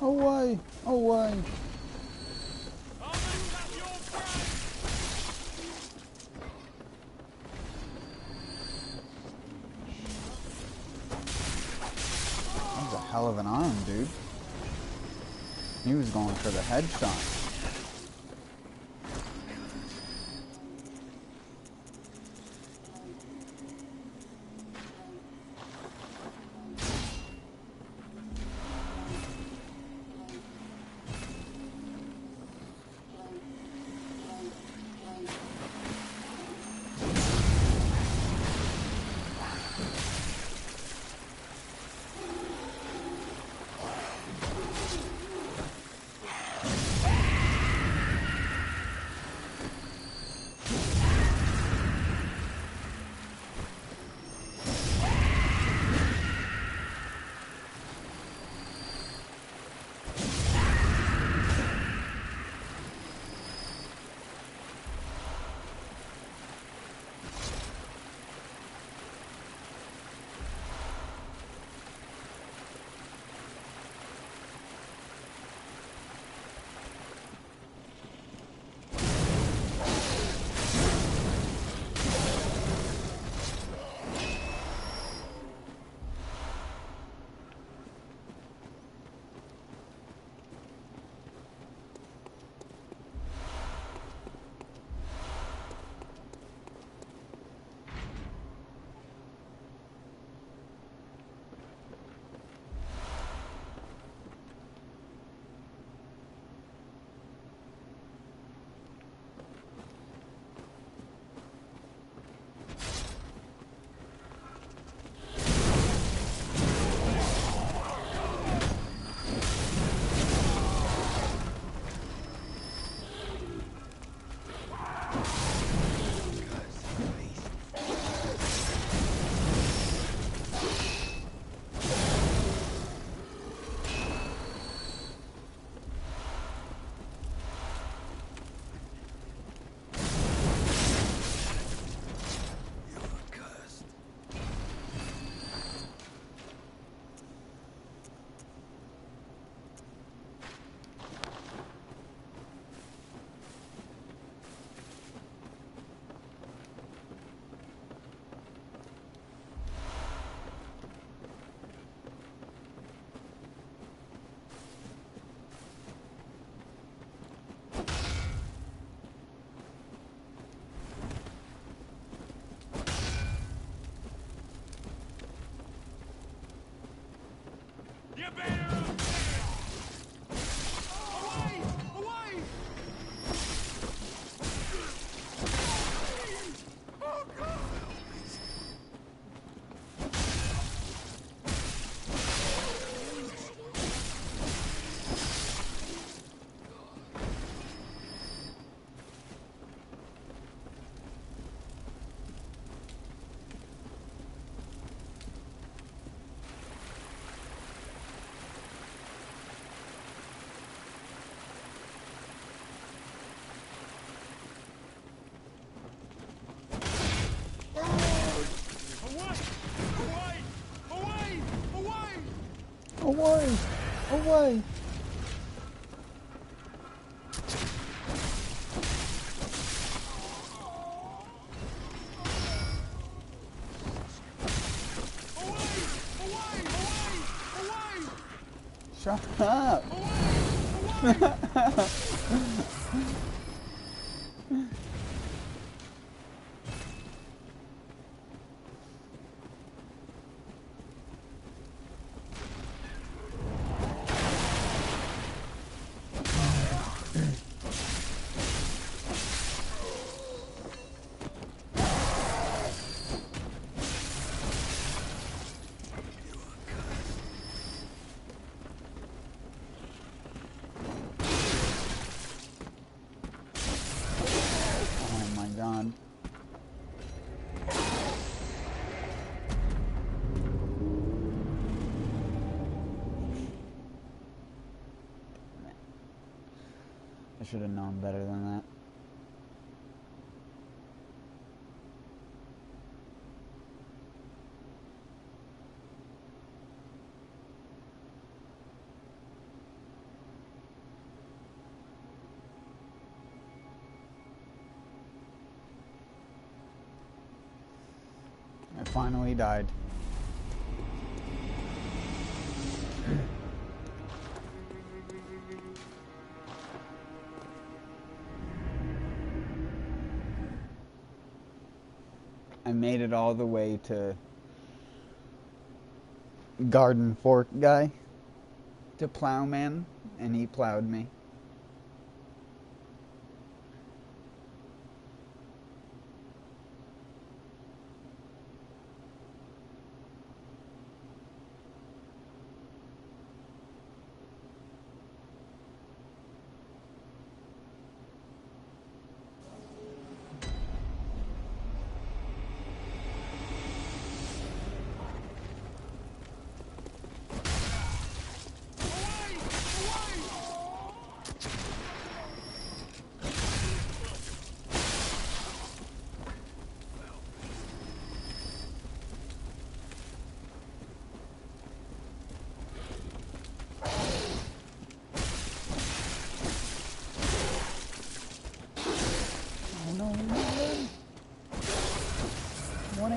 Away! Away! That was a hell of an arm, dude. He was going for the headshot. Away! Away! Shut up! I should have known better than that. finally died. I made it all the way to Garden Fork guy, to Plowman, and he plowed me.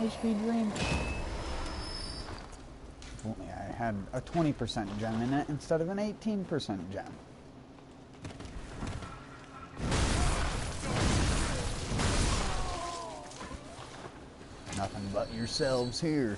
HP dream. If only I had a 20% gem in it instead of an 18% gem. Nothing but yourselves here.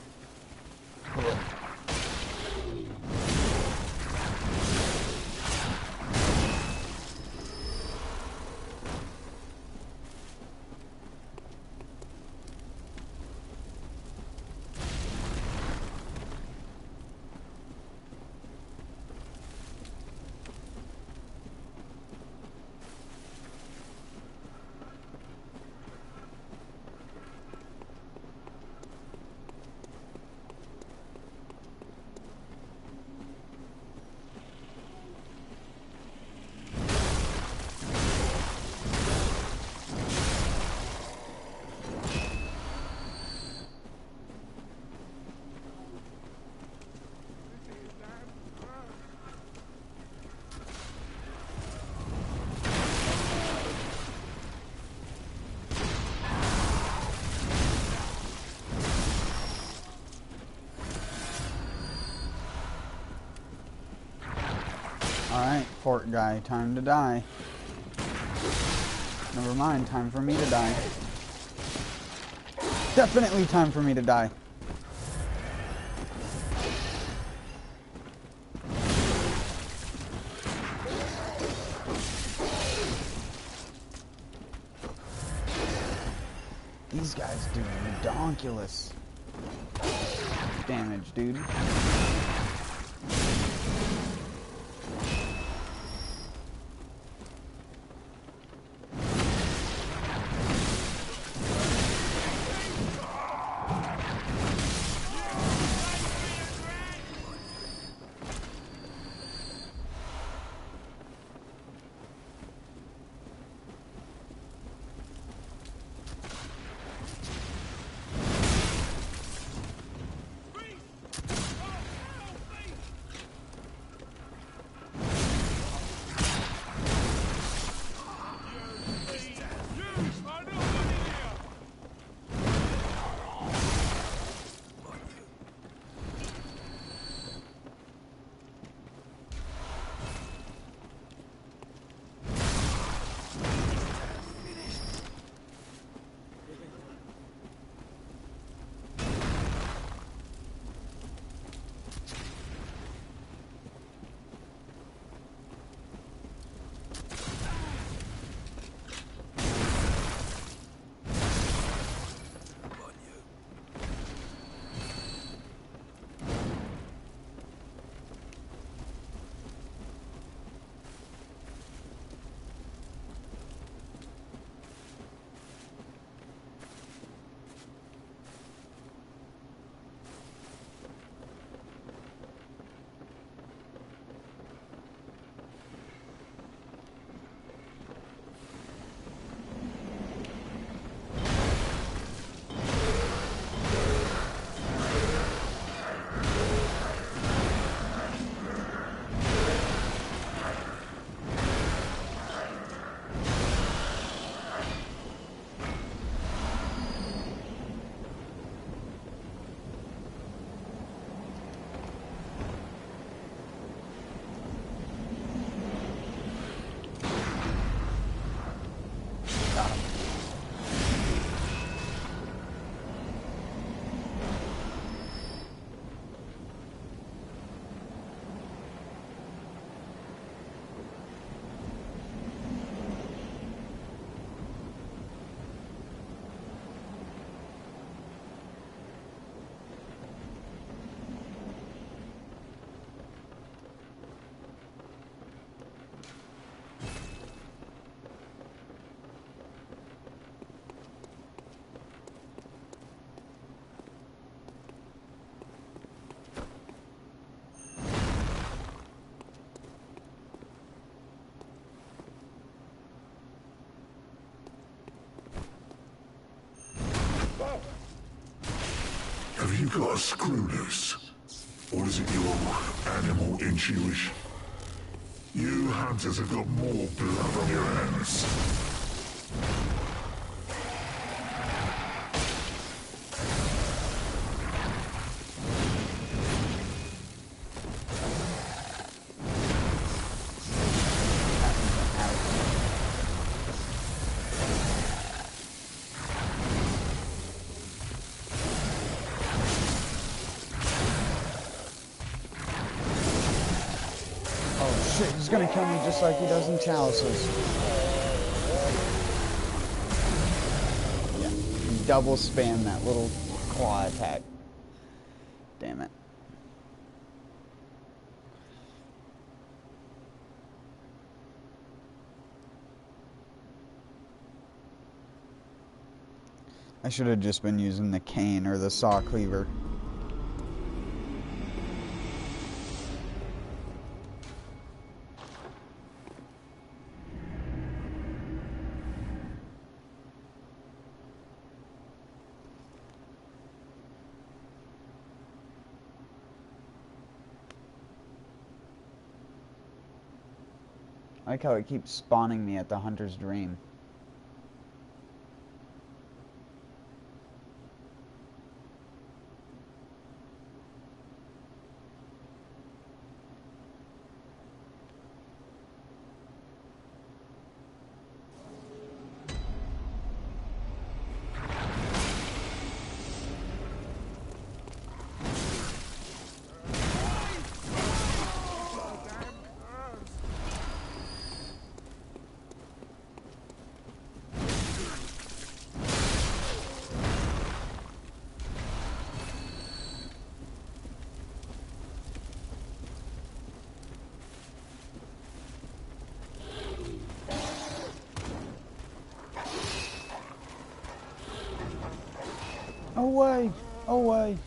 Alright, fort guy, time to die. Never mind, time for me to die. Definitely time for me to die. These guys do redonkulous damage, dude. got a screw loose? Or is it your animal intuition? You hunters have got more blood on your hands. He's gonna kill me just like he does in Chalices. Yeah, he double spam that little claw attack. Damn it. I should have just been using the cane or the saw cleaver. I like how it keeps spawning me at the Hunter's Dream. Away! Away!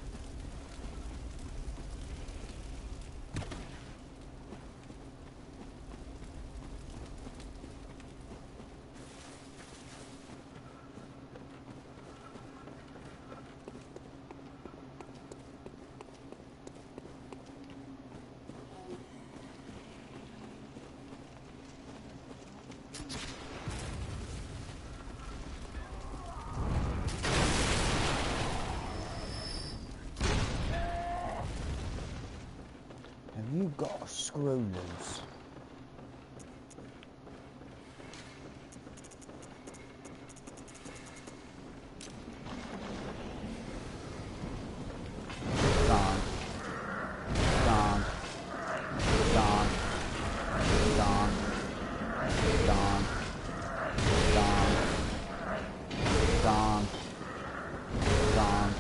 You got a screw loose. Gone. Gone. Gone. Gone. Gone. Gone. Gone. Gone.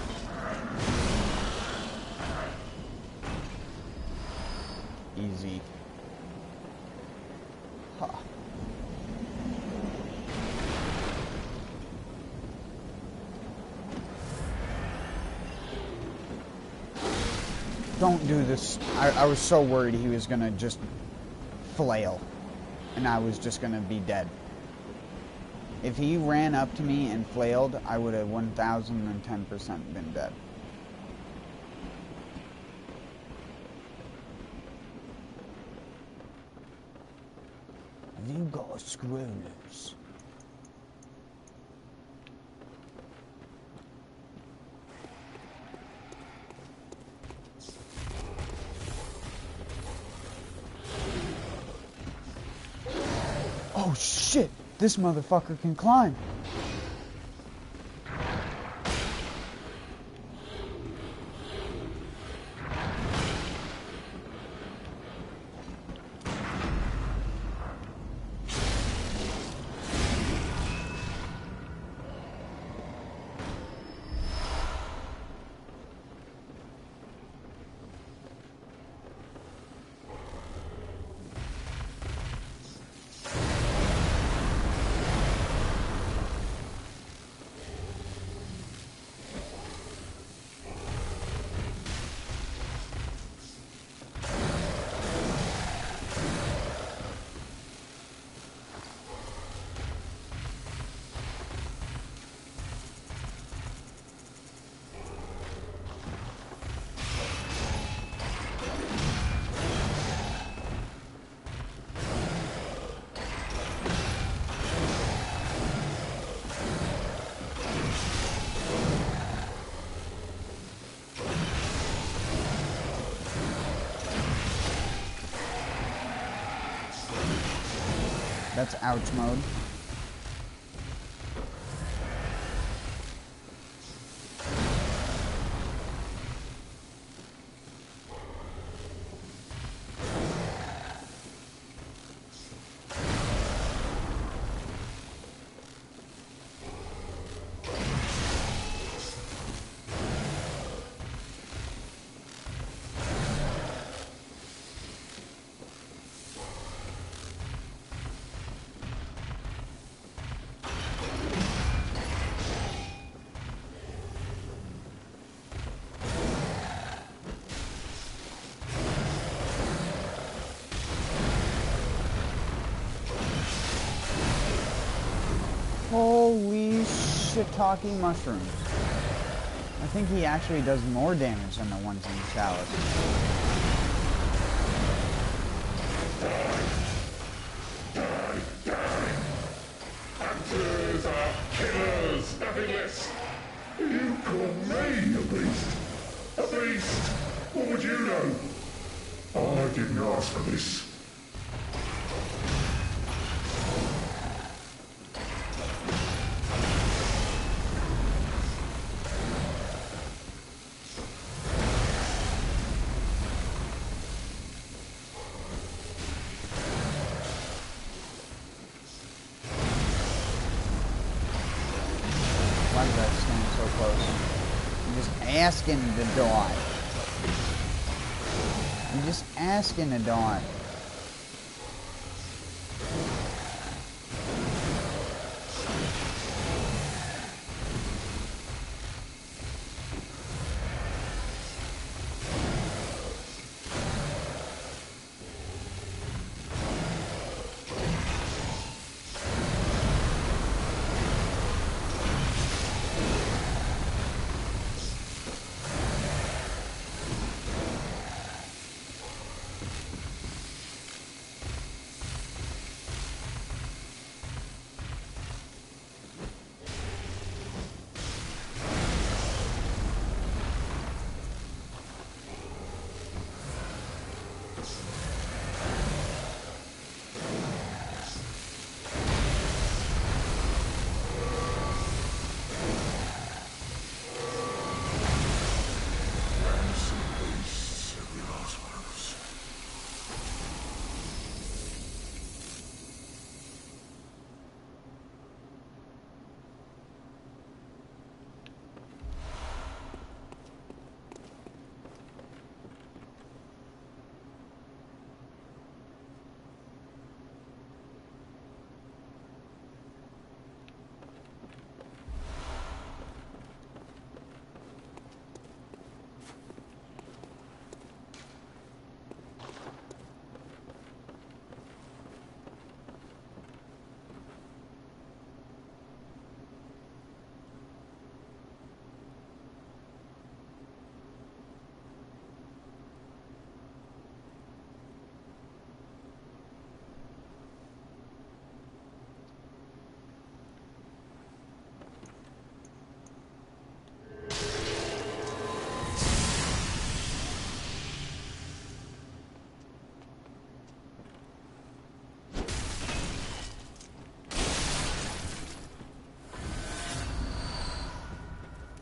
Easy. Huh. Don't do this. I was so worried he was gonna just flail and I was just gonna be dead. If he ran up to me and flailed, I would have 1010% been dead. You got a screw loose. Oh shit! This motherfucker can climb. That's ouch mode. Holy shiitake mushrooms. I think he actually does more damage than the ones in the salad. Hunters are killers, nothing less. You call me a beast? A beast? What would you know? I didn't ask for this. Why did I stand so close? I'm just asking to die. I'm just asking to die.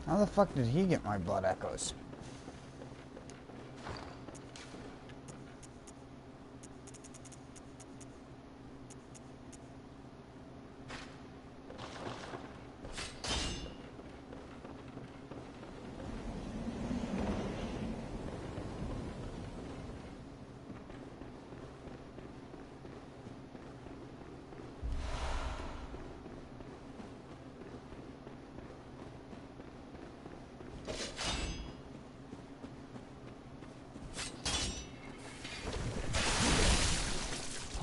How the fuck did he get my blood echoes?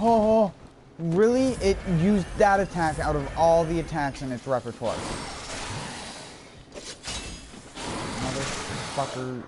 Oh, really? It used that attack out of all the attacks in its repertoire. Motherfucker.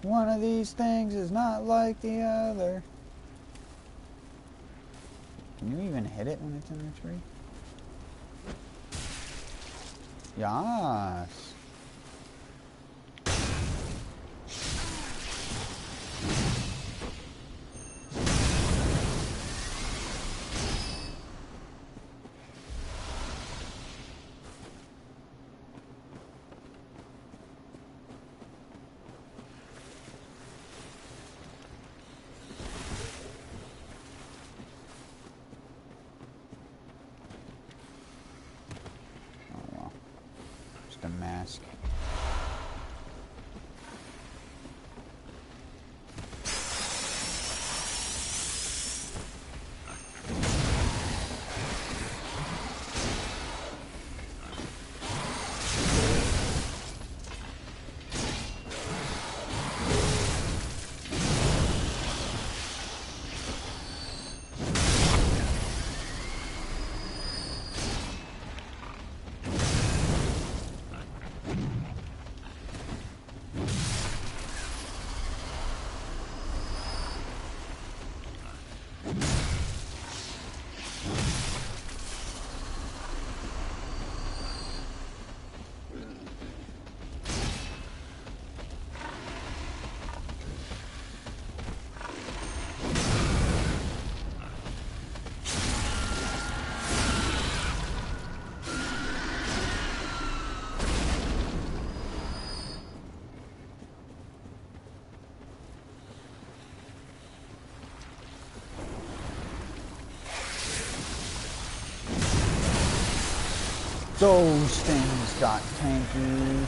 One of these things is not like the other. Can you even hit it when it's in the tree? Yes. A mask. Those things got tanky.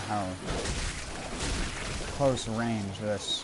How close range this.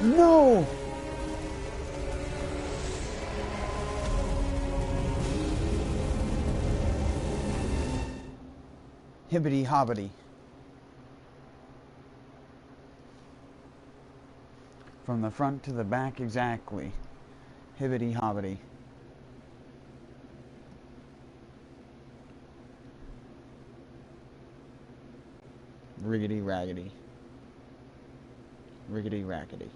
No! Hibbity hobbity. From the front to the back exactly. Hibbity hobbity. Riggedy raggedy. Riggedy raggedy.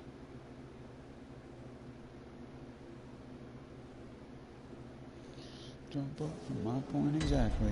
Jump up from my point exactly.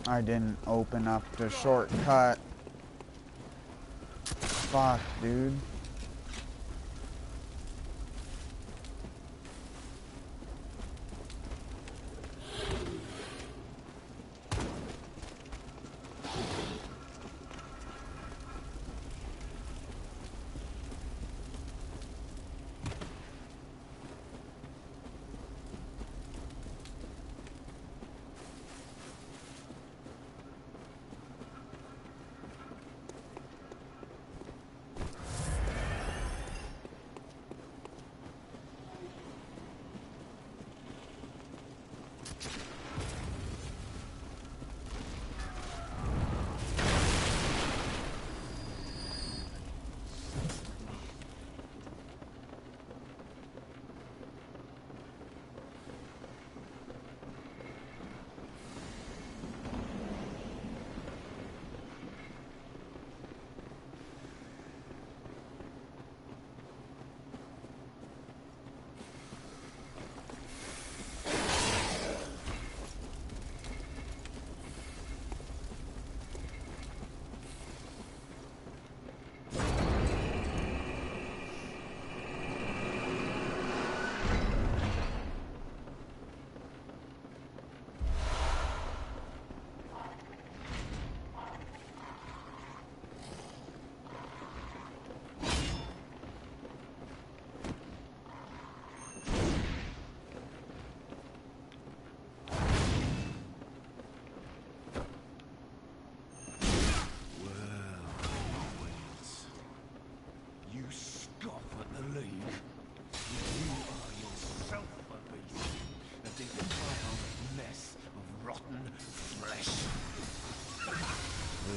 I didn't open up the shortcut. Fuck, dude.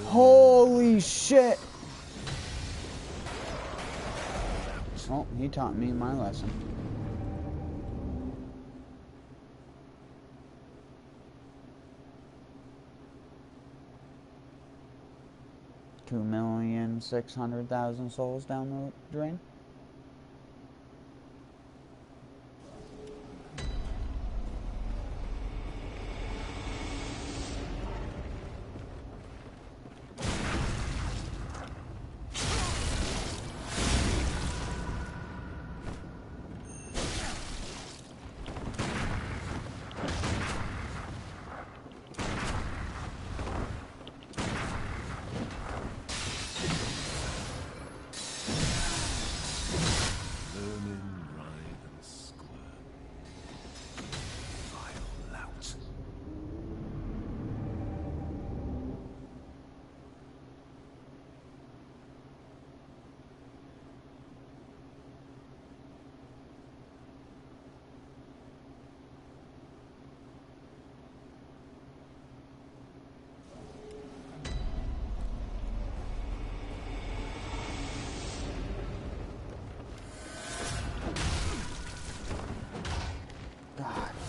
Holy shit! Oh, he taught me my lesson. $2,600,000 souls down the drain.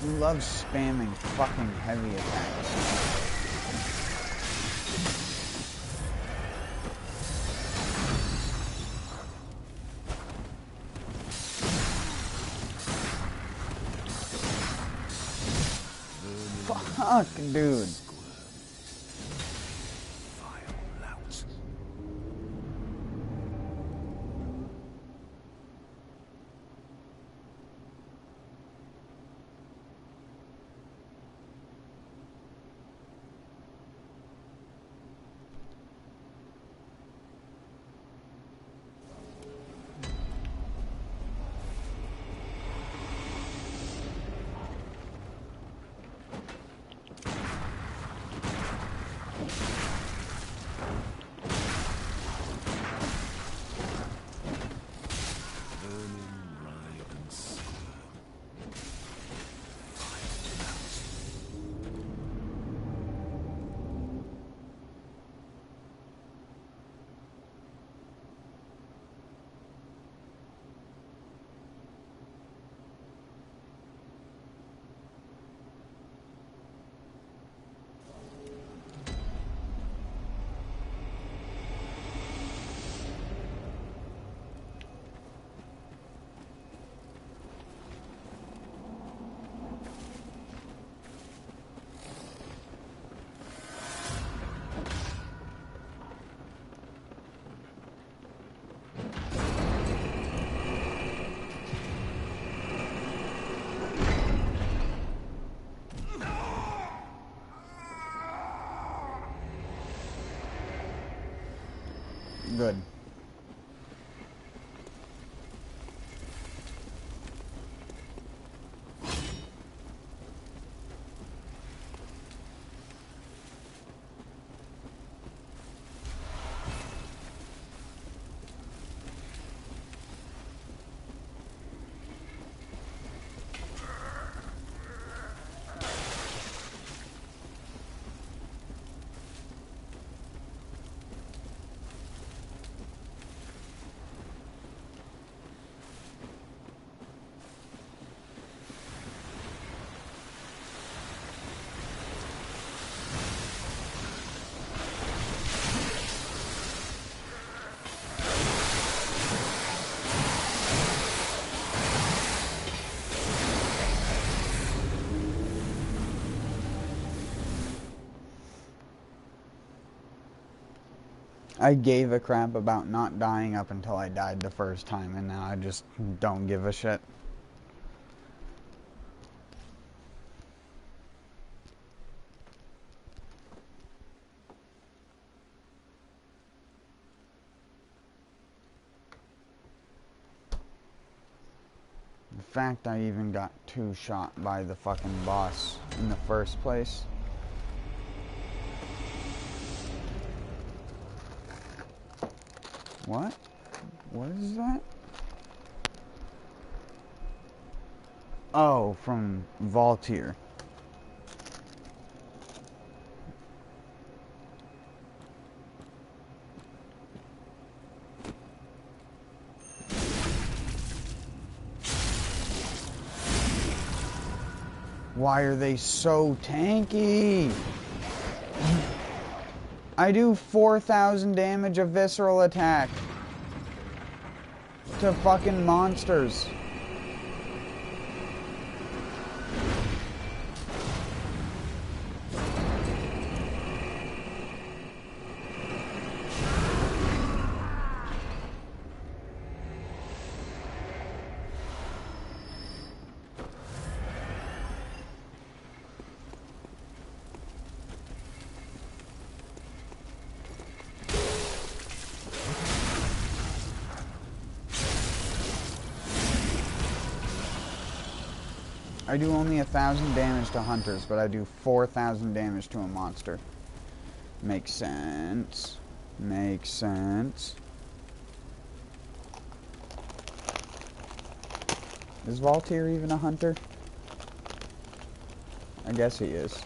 He loves spamming fucking heavy attacks. Fuck, dude. Good. I gave a crap about not dying up until I died the first time, and now I just don't give a shit. The fact I even got 2 shot by the fucking boss in the first place. What? What is that? Oh, from Vaultier. Why are they so tanky? I do 4,000 damage of visceral attack to fucking monsters. I do only 1,000 damage to hunters, but I do 4,000 damage to a monster. Makes sense. Makes sense. Is Vaultier even a hunter? I guess he is.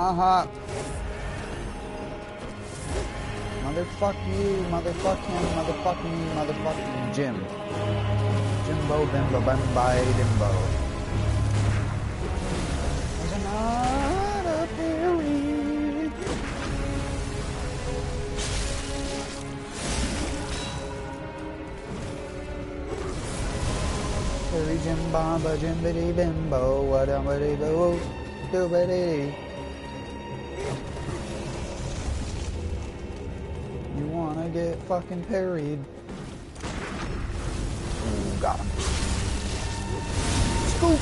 Haha. Motherfuck you, motherfuck him, motherfuck me, motherfuck Jim. Jimbo, bimbo, bimbo, dimbo. There's another period. Perry Jim Bomba, Jimbity Bimbo, what am I do? Do-ba-dee. You wanna get fucking parried. Ooh, got him. Scoop!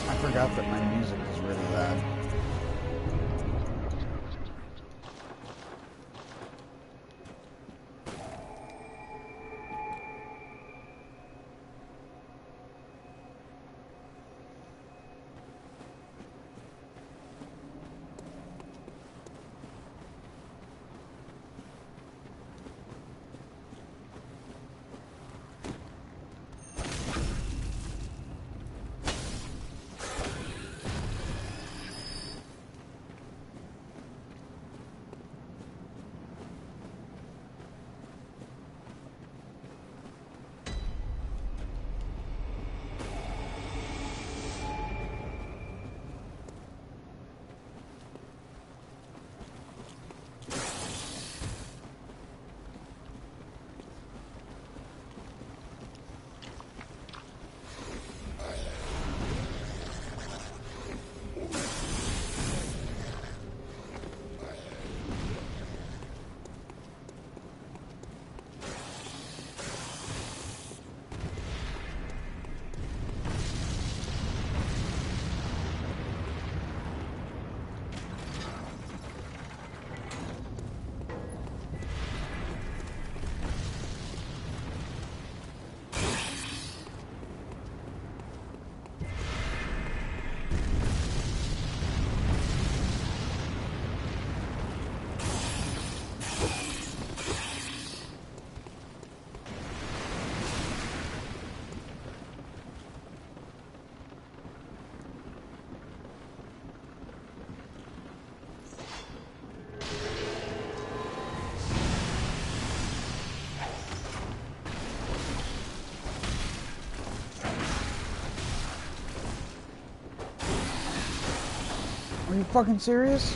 I forgot that my music is really loud. Are you fucking serious?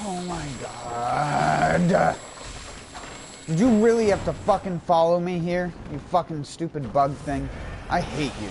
Oh my god. Did you really have to fucking follow me here? You fucking stupid bug thing. I hate you.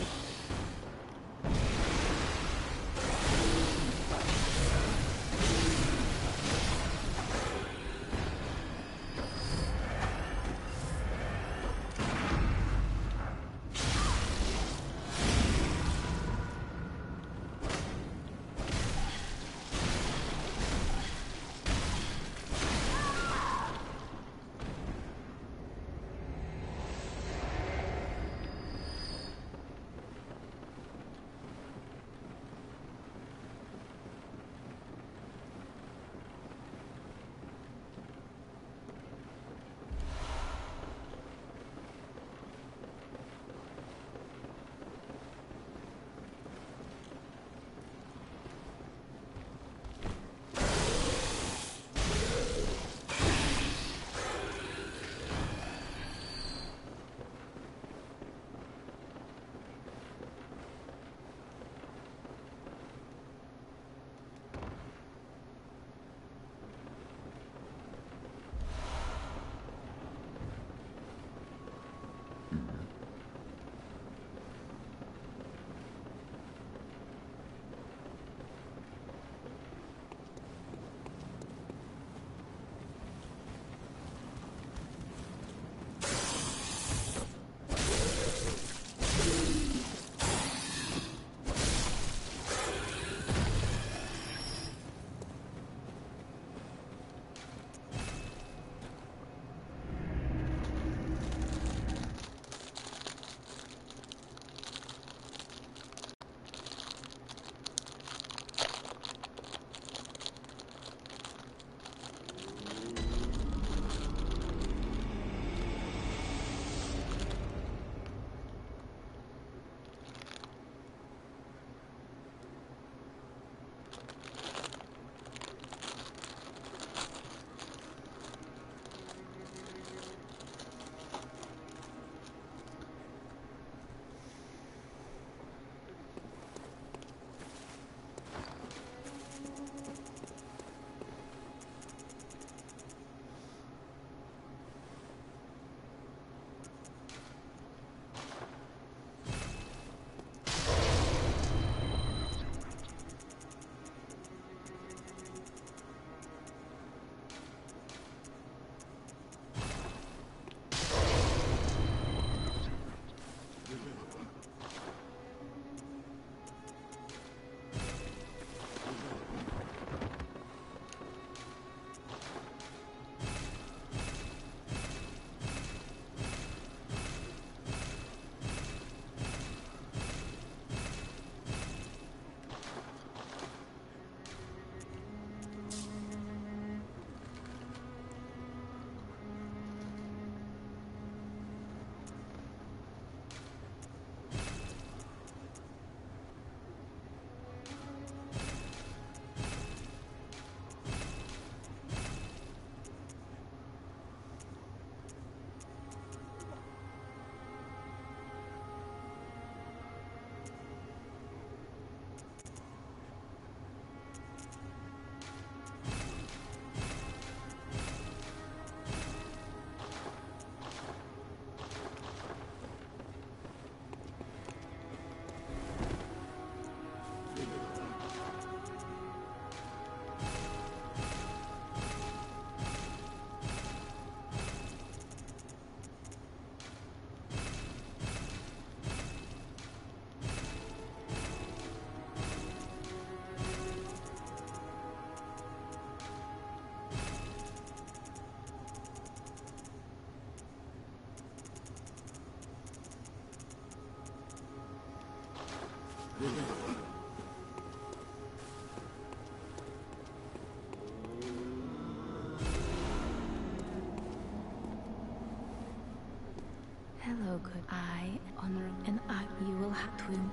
Hello, good. I honor and you will have to.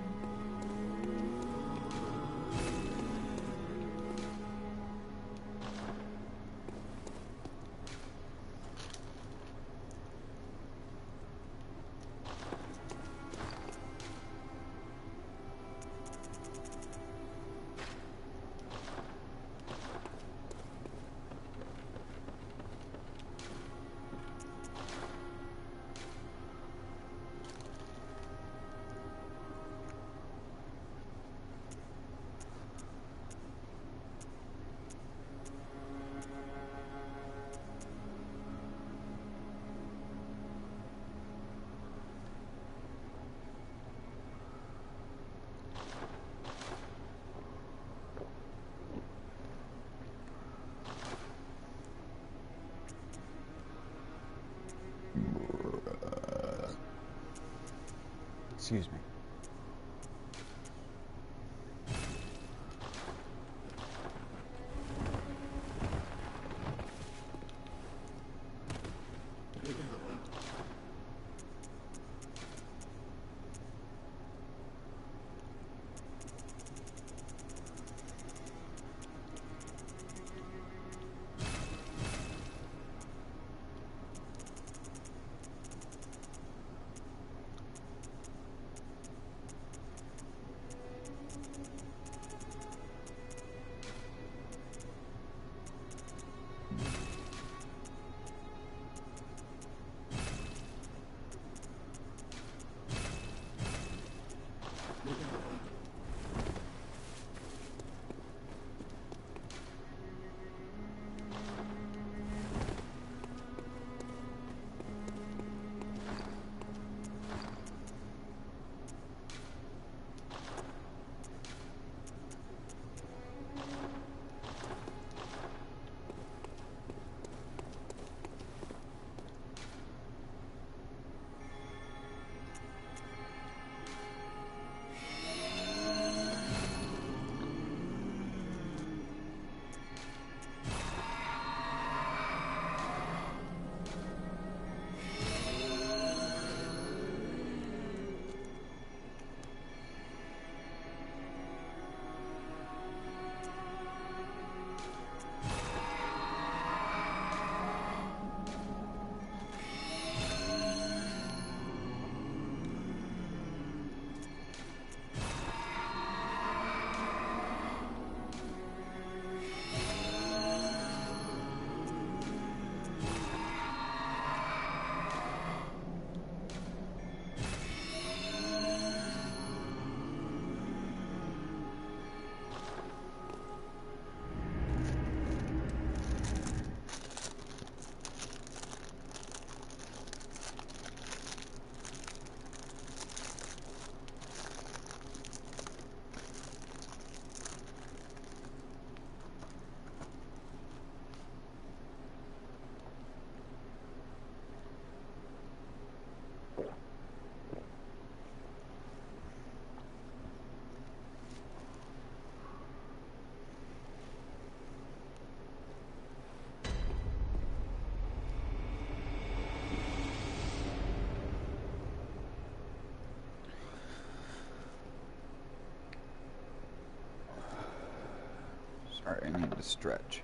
Excuse me. Sorry, I need to stretch.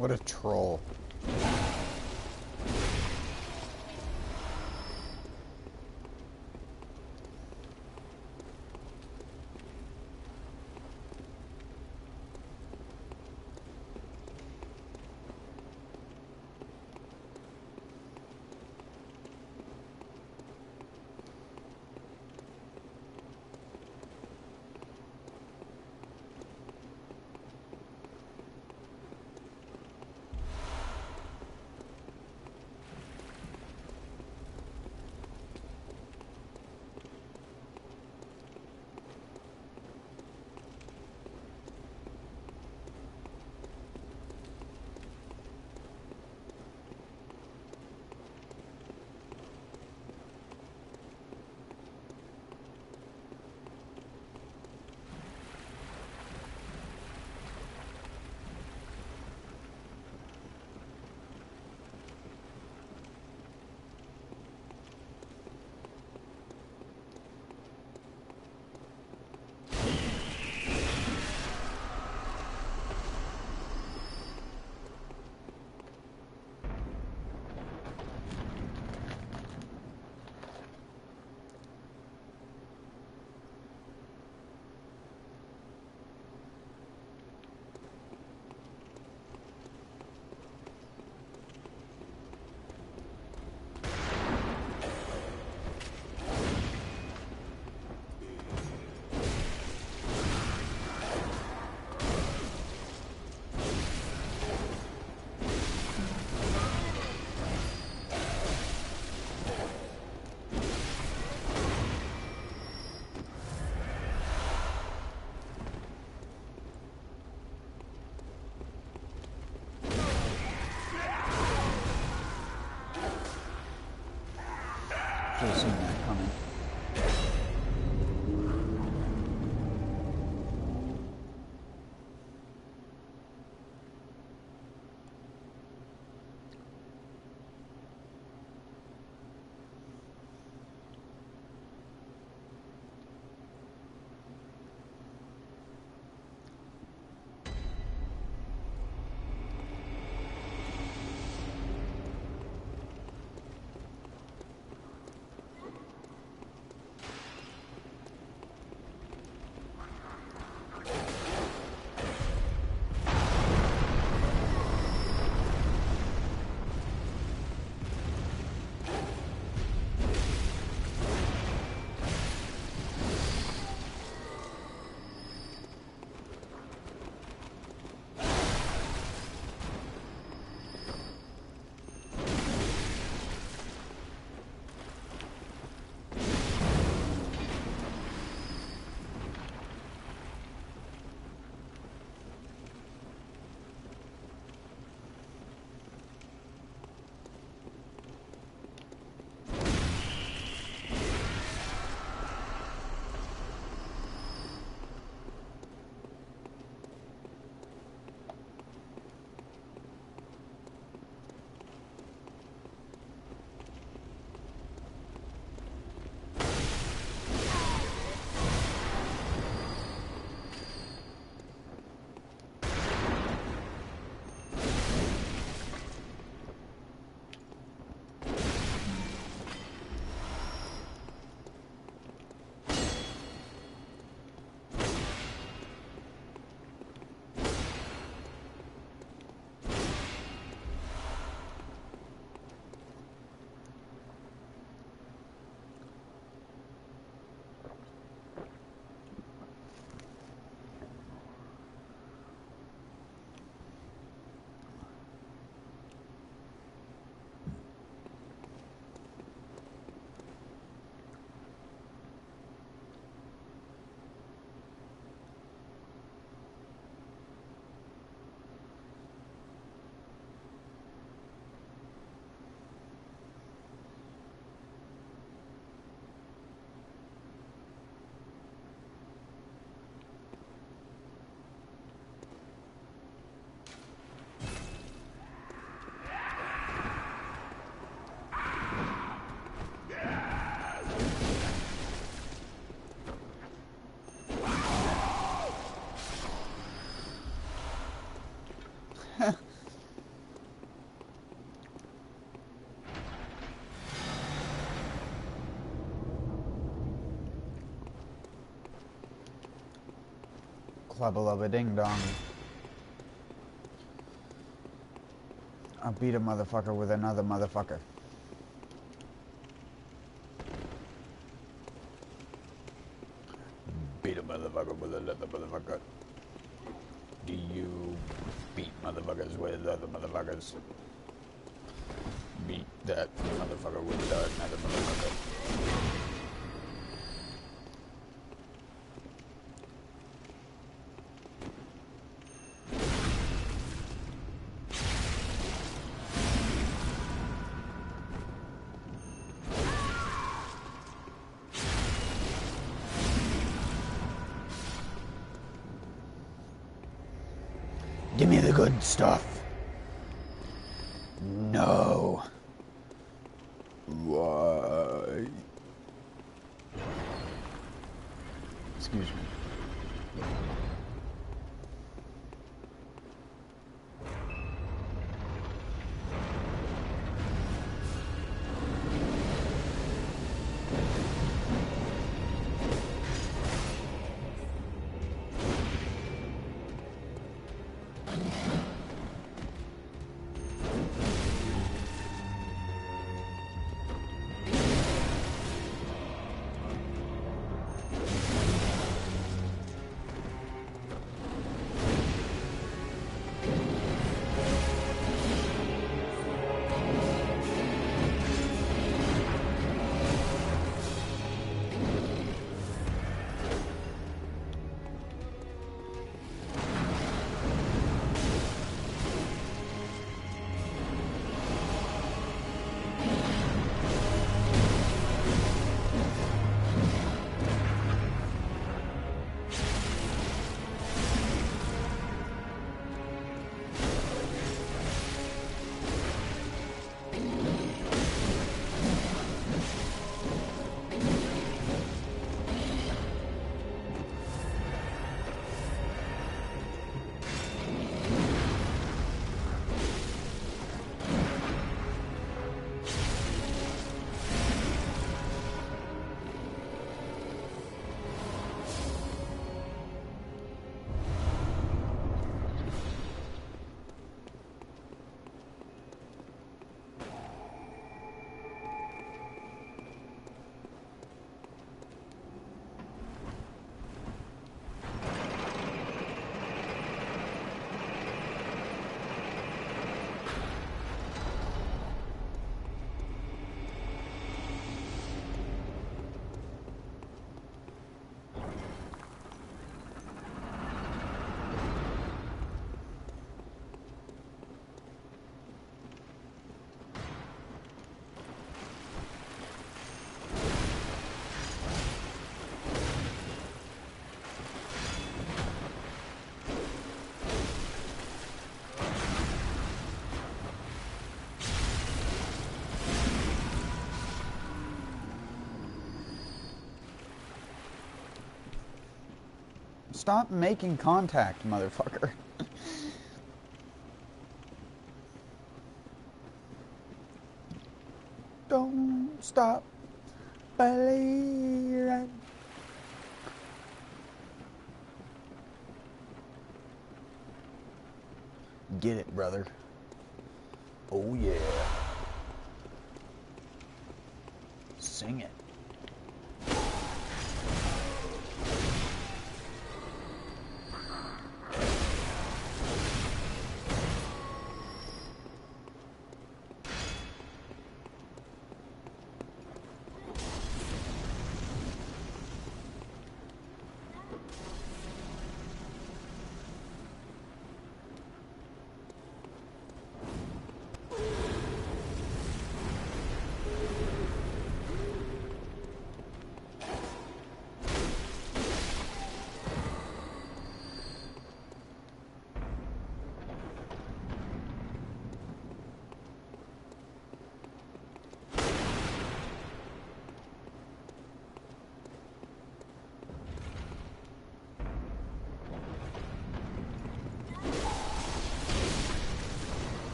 What a troll. Should have seen that coming. Flubba lubba ding dong. I'll beat a motherfucker with another motherfucker. Beat a motherfucker with another motherfucker. Do you beat motherfuckers with other motherfuckers? Beat that motherfucker with another motherfucker. Give me the good stuff. No. Why? Excuse me. Stop making contact, motherfucker. Don't stop believing. Get it, brother. Oh yeah. Sing it.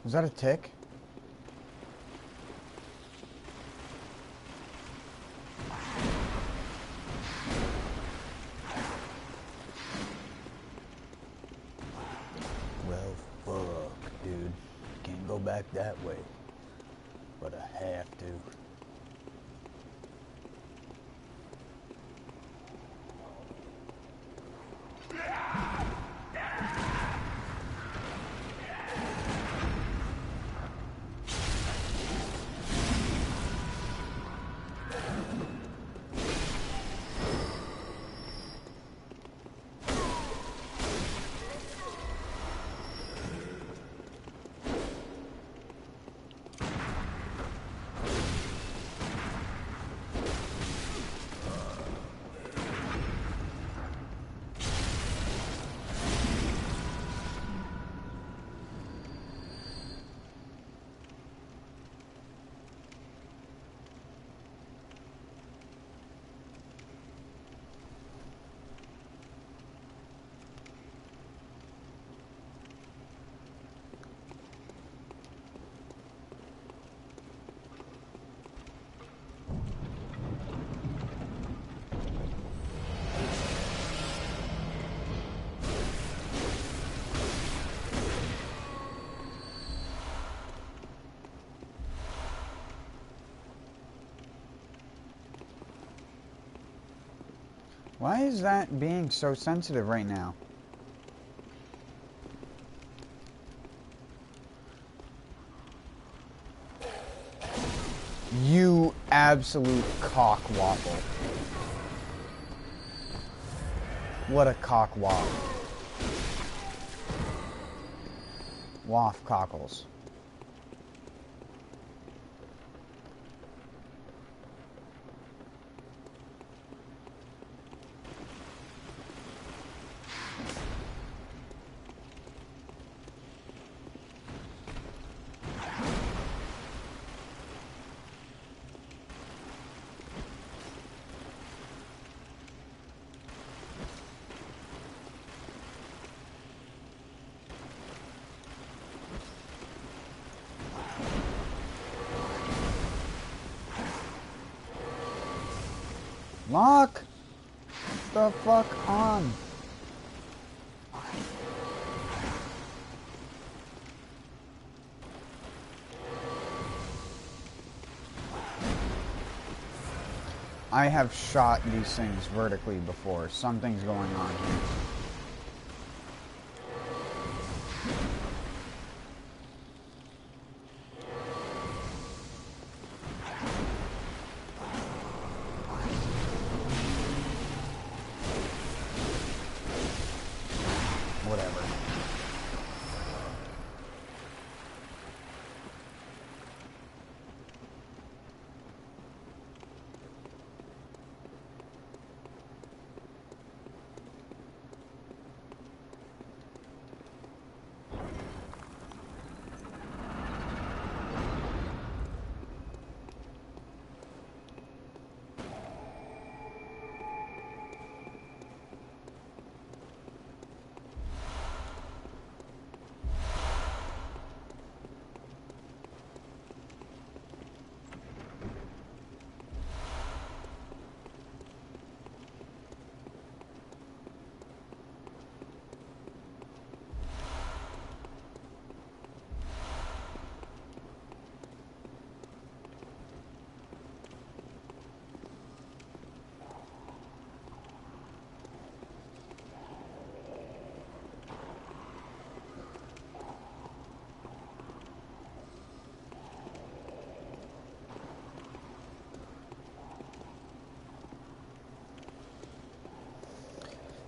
Was that a tick? Well, fuck, dude. Can't go back that way. But I have to. Why is that being so sensitive right now? You absolute cockwaffle. What a cockwaff. Waff cockles. Lock the fuck on. I have shot these things vertically before. Something's going on here.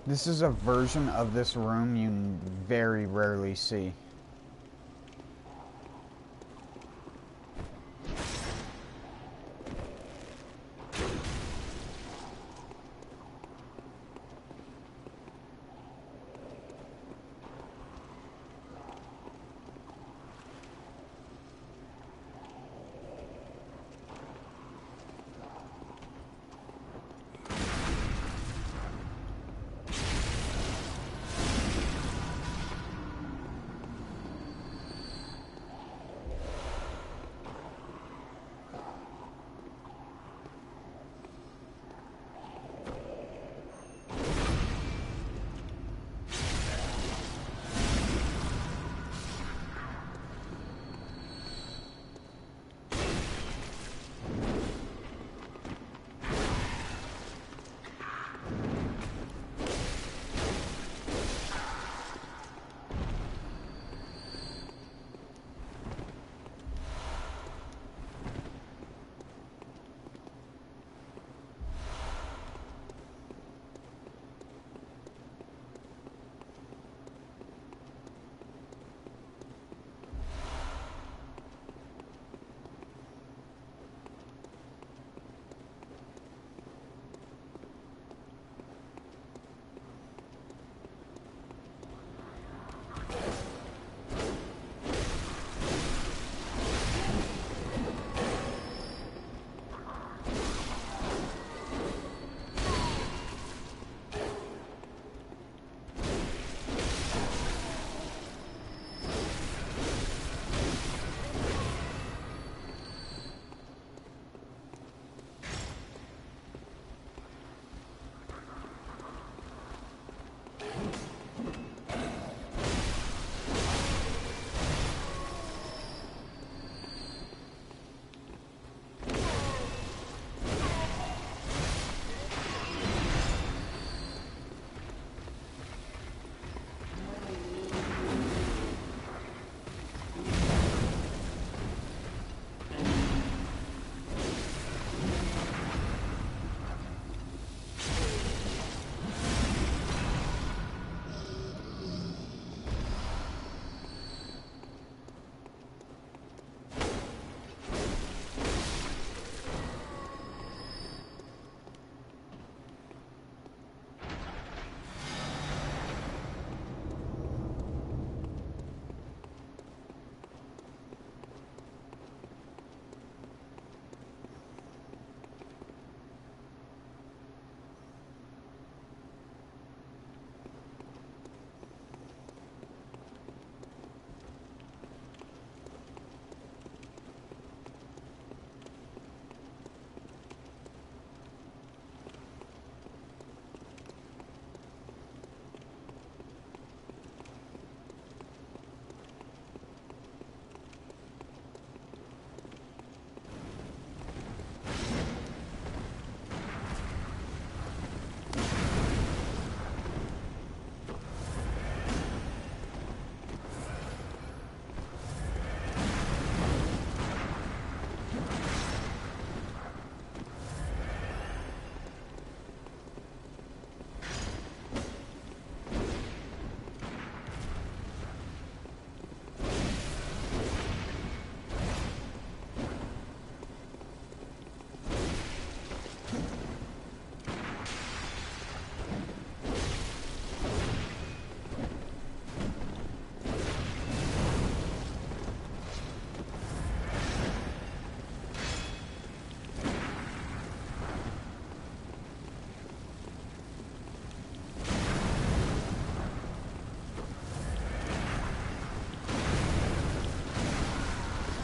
This is a version of this room you very rarely see.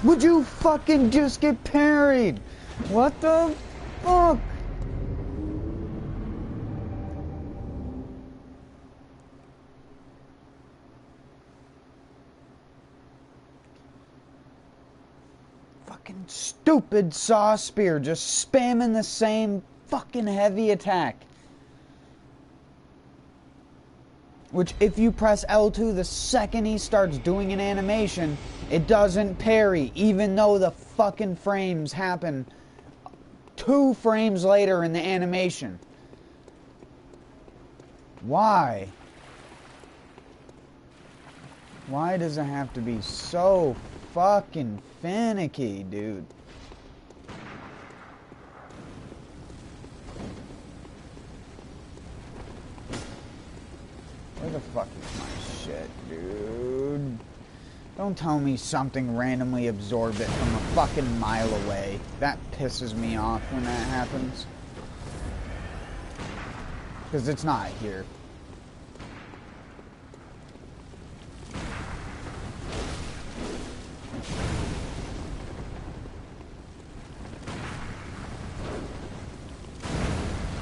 Would you fucking just get parried? What the fuck? Fucking stupid saw spear, just spamming the same fucking heavy attack. Which, if you press L2 the second he starts doing an animation, it doesn't parry, even though the fucking frames happen 2 frames later in the animation. Why? Why does it have to be so fucking finicky, dude? Where the fuck is my shit, dude? Don't tell me something randomly absorbed it from a fucking mile away. That pisses me off when that happens. Because it's not here.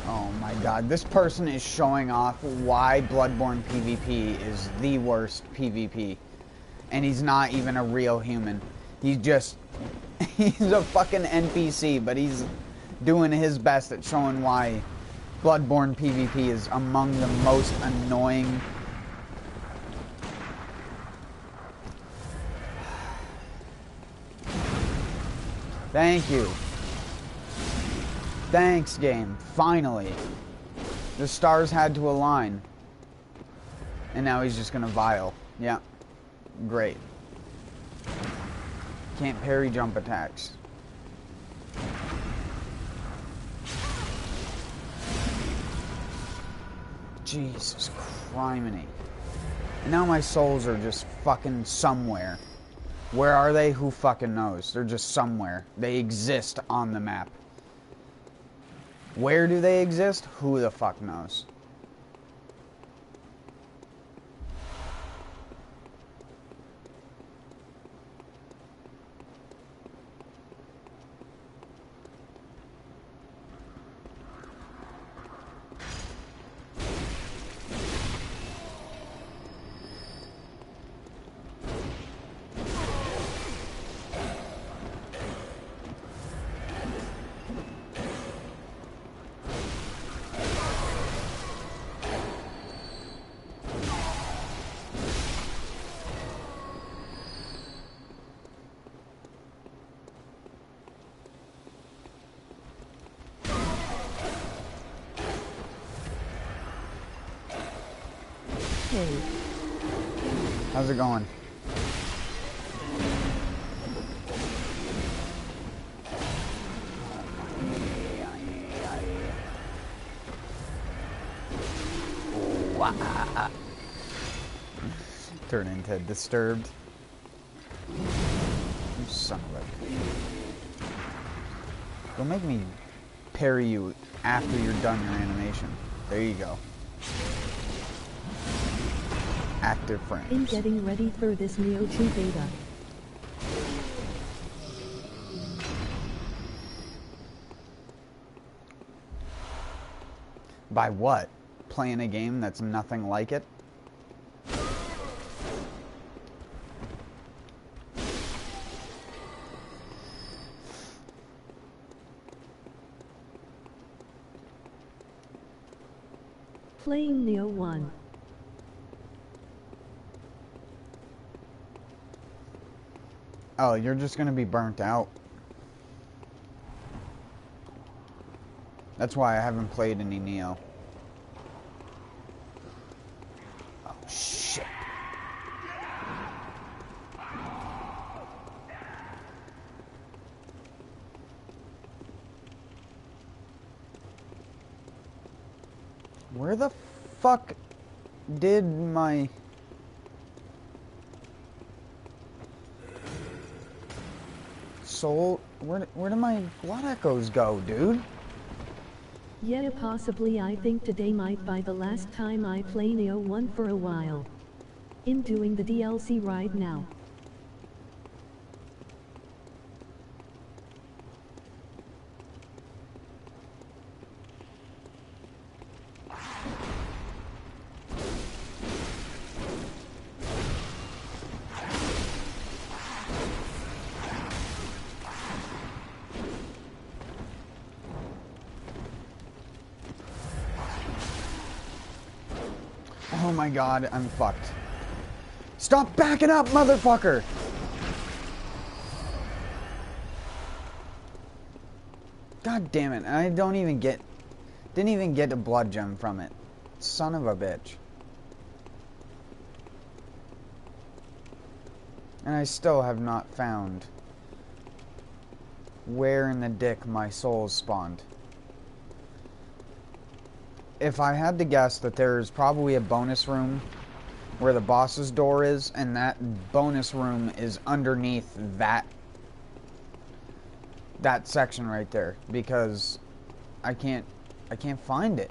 Oh my god, this person is showing off why Bloodborne PvP is the worst PvP. And he's not even a real human. He's just... he's a fucking NPC, but he's doing his best at showing why Bloodborne PvP is among the most annoying... Thank you. Thanks, game. Finally. The stars had to align. And now he's just gonna vial. Yeah. Great. Can't parry jump attacks. Jesus criminy. And now my souls are just fucking somewhere. Where are they? Who fucking knows? They're just somewhere. They exist on the map. Where do they exist? Who the fuck knows? How's it going? Turn into Disturbed. You son of a... Don't make me parry you after you're done your animation. There you go. Active frames. I'm getting ready for this Neo 2 beta. By what? Playing a game that's nothing like it? Playing Neo 1. Oh, you're just gonna be burnt out. That's why I haven't played any Neo. Oh, shit. Where the fuck did my... soul... Where did my blood echoes go, dude? Yeah, possibly. I think today might be the last time I play Neo 1 for a while. I'm doing the DLC right now. Oh my god, I'm fucked. Stop backing up, motherfucker! God damn it, I didn't even get a blood gem from it. Son of a bitch. And I still have not found where in the dick my souls spawned. If I had to guess that there's probably a bonus room where the boss's door is, and that bonus room is underneath that section right there, because I can't find it.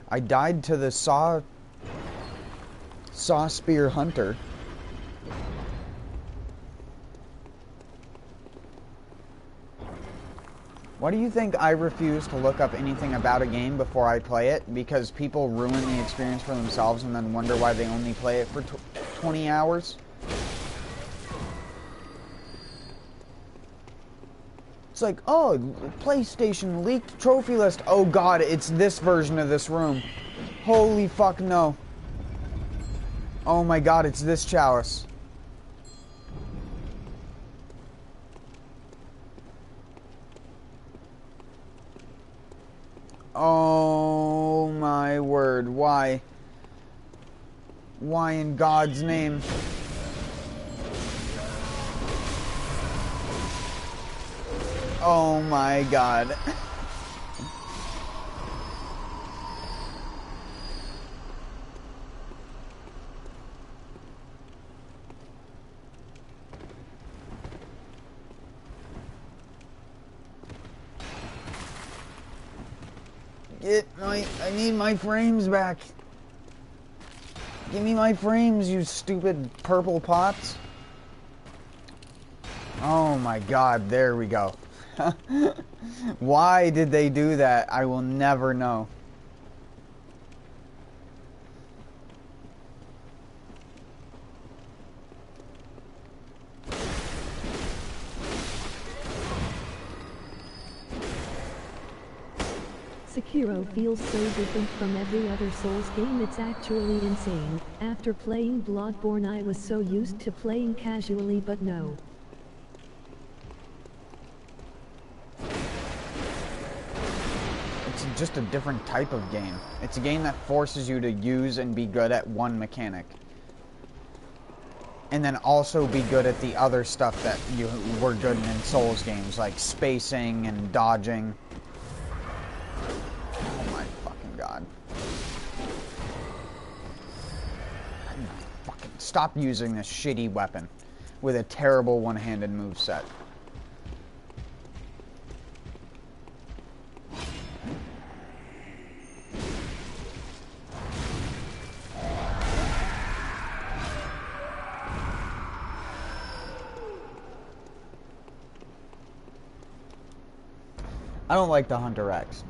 I died to the saw spear hunter. Why do you think I refuse to look up anything about a game before I play it? Because people ruin the experience for themselves and then wonder why they only play it for 20 hours? It's like, oh, PlayStation leaked trophy list. Oh god, it's this version of this room. Holy fuck no. Oh my god, it's this chalice. Oh my word, why? Why in God's name? Oh my god. I need my frames back. Give me my frames, you stupid purple pots. Oh my god, there we go. Why did they do that? I will never know. Sekiro feels so different from every other Souls game, it's actually insane. After playing Bloodborne I was so used to playing casually, but no. It's just a different type of game. It's a game that forces you to use and be good at one mechanic. And then also be good at the other stuff that you were good in Souls games, like spacing and dodging. God. Fucking stop using this shitty weapon with a terrible one-handed moveset. I don't like the Hunter X.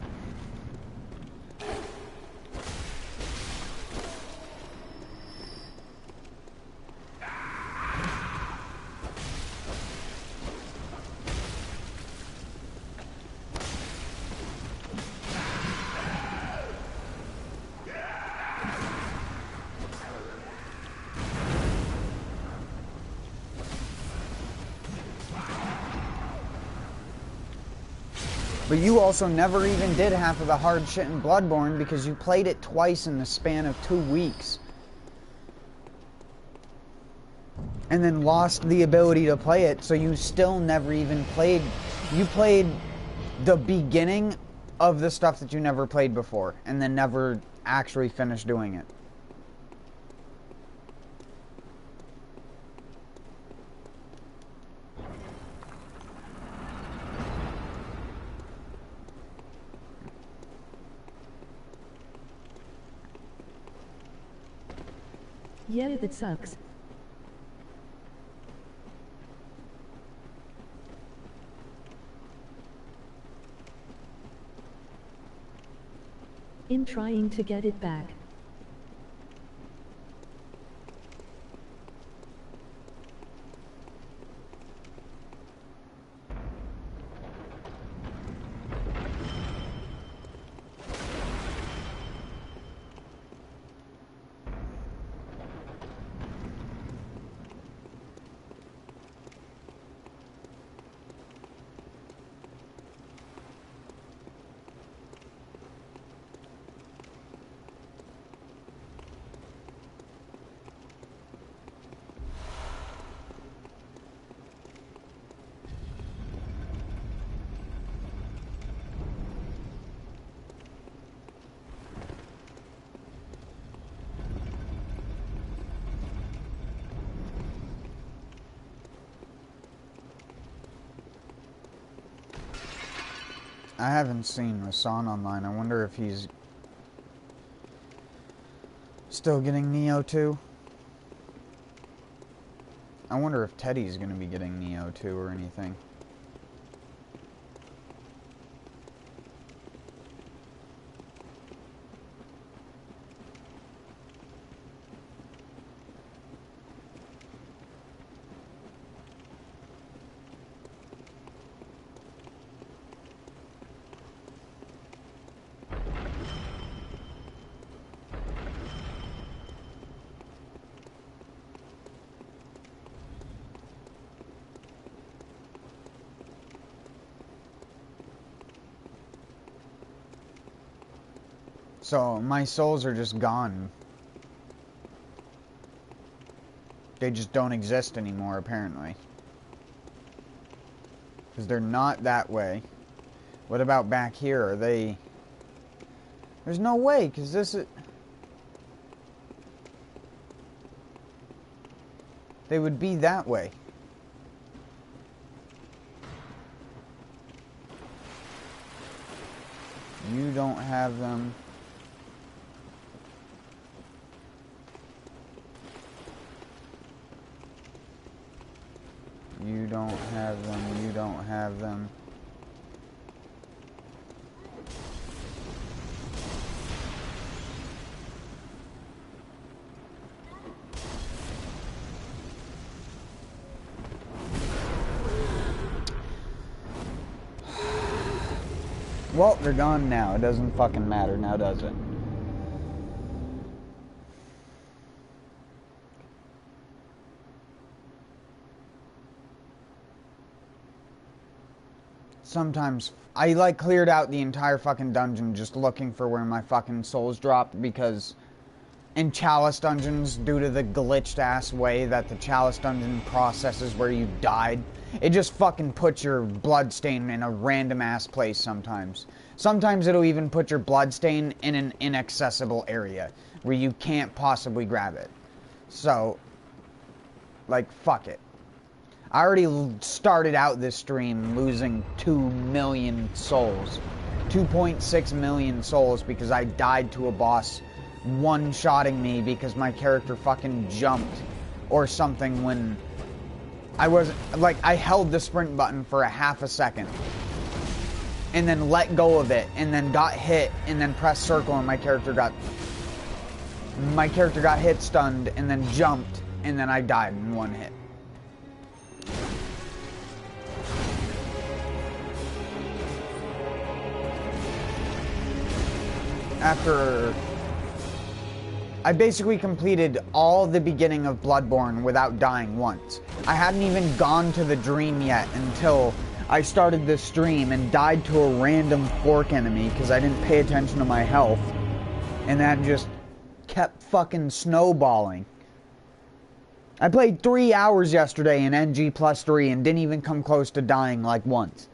But you also never even did half of the hard shit in Bloodborne because you played it twice in the span of 2 weeks. And then lost the ability to play it, so you still never even played. You played the beginning of the stuff that you never played before, and then never actually finished doing it. Yeah, that sucks. In trying to get it back. I haven't seen Rasan online. I wonder if he's still getting Neo too. I wonder if Teddy's gonna be getting Neo too or anything. So, my souls are just gone. They just don't exist anymore, apparently. Because they're not that way. What about back here? Are they... There's no way, because this is... They would be that way. You don't have them. You don't have them. You don't have them. Well, they're gone now. It doesn't fucking matter now, does it? Sometimes I like cleared out the entire fucking dungeon just looking for where my fucking souls dropped, because in Chalice dungeons, due to the glitched ass way that the Chalice dungeon processes where you died, it just fucking puts your bloodstain in a random ass place sometimes. Sometimes it'll even put your bloodstain in an inaccessible area where you can't possibly grab it. So, like, fuck it. I already started out this stream losing 2 million souls. 2.6 million souls because I died to a boss one-shotting me because my character fucking jumped or something when I wasn't... Like, I held the sprint button for a half a second and then let go of it and then got hit and then pressed circle and my character got hit, stunned, and then jumped, and then I died in one hit. After I basically completed all the beginning of Bloodborne without dying once. I hadn't even gone to the dream yet until I started this stream and died to a random fork enemy because I didn't pay attention to my health. And that just kept fucking snowballing. I played 3 hours yesterday in NG+3 and didn't even come close to dying like once.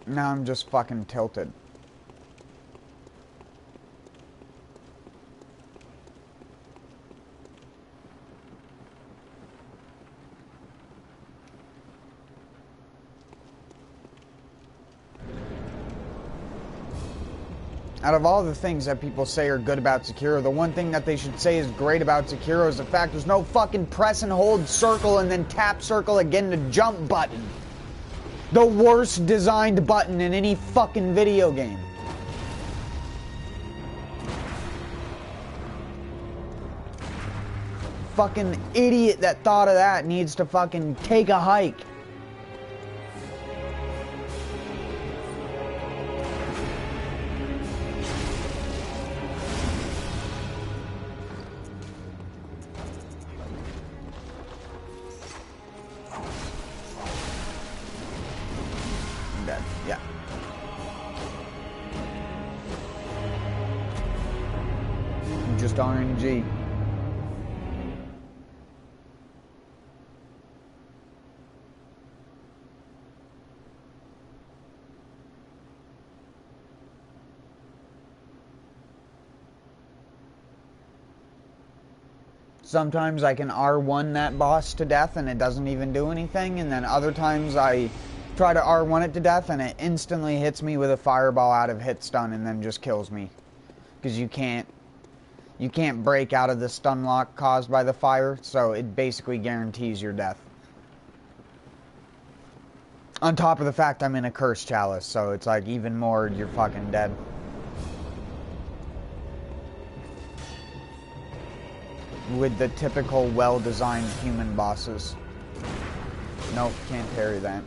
Now I'm just fucking tilted. Out of all the things that people say are good about Sekiro, the one thing that they should say is great about Sekiro is the fact there's no fucking press and hold circle and then tap circle again to jump button. The worst designed button in any fucking video game. Fucking idiot that thought of that needs to fucking take a hike. RNG. Sometimes I can R1 that boss to death and it doesn't even do anything, and then other times I try to R1 it to death and it instantly hits me with a fireball out of hit stun and then just kills me. Because you can't break out of the stun lock caused by the fire, so it basically guarantees your death. On top of the fact I'm in a cursed chalice, so it's like even more you're fucking dead. With the typical well-designed human bosses. Nope, can't parry that.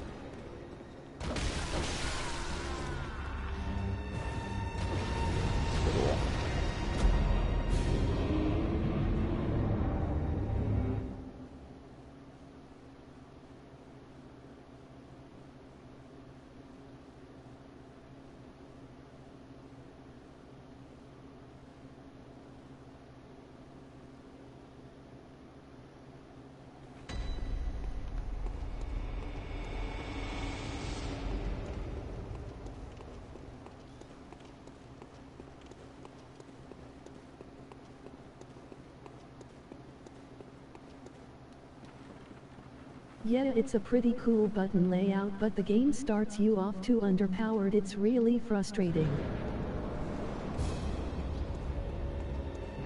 Yeah, it's a pretty cool button layout, but the game starts you off too underpowered. It's really frustrating.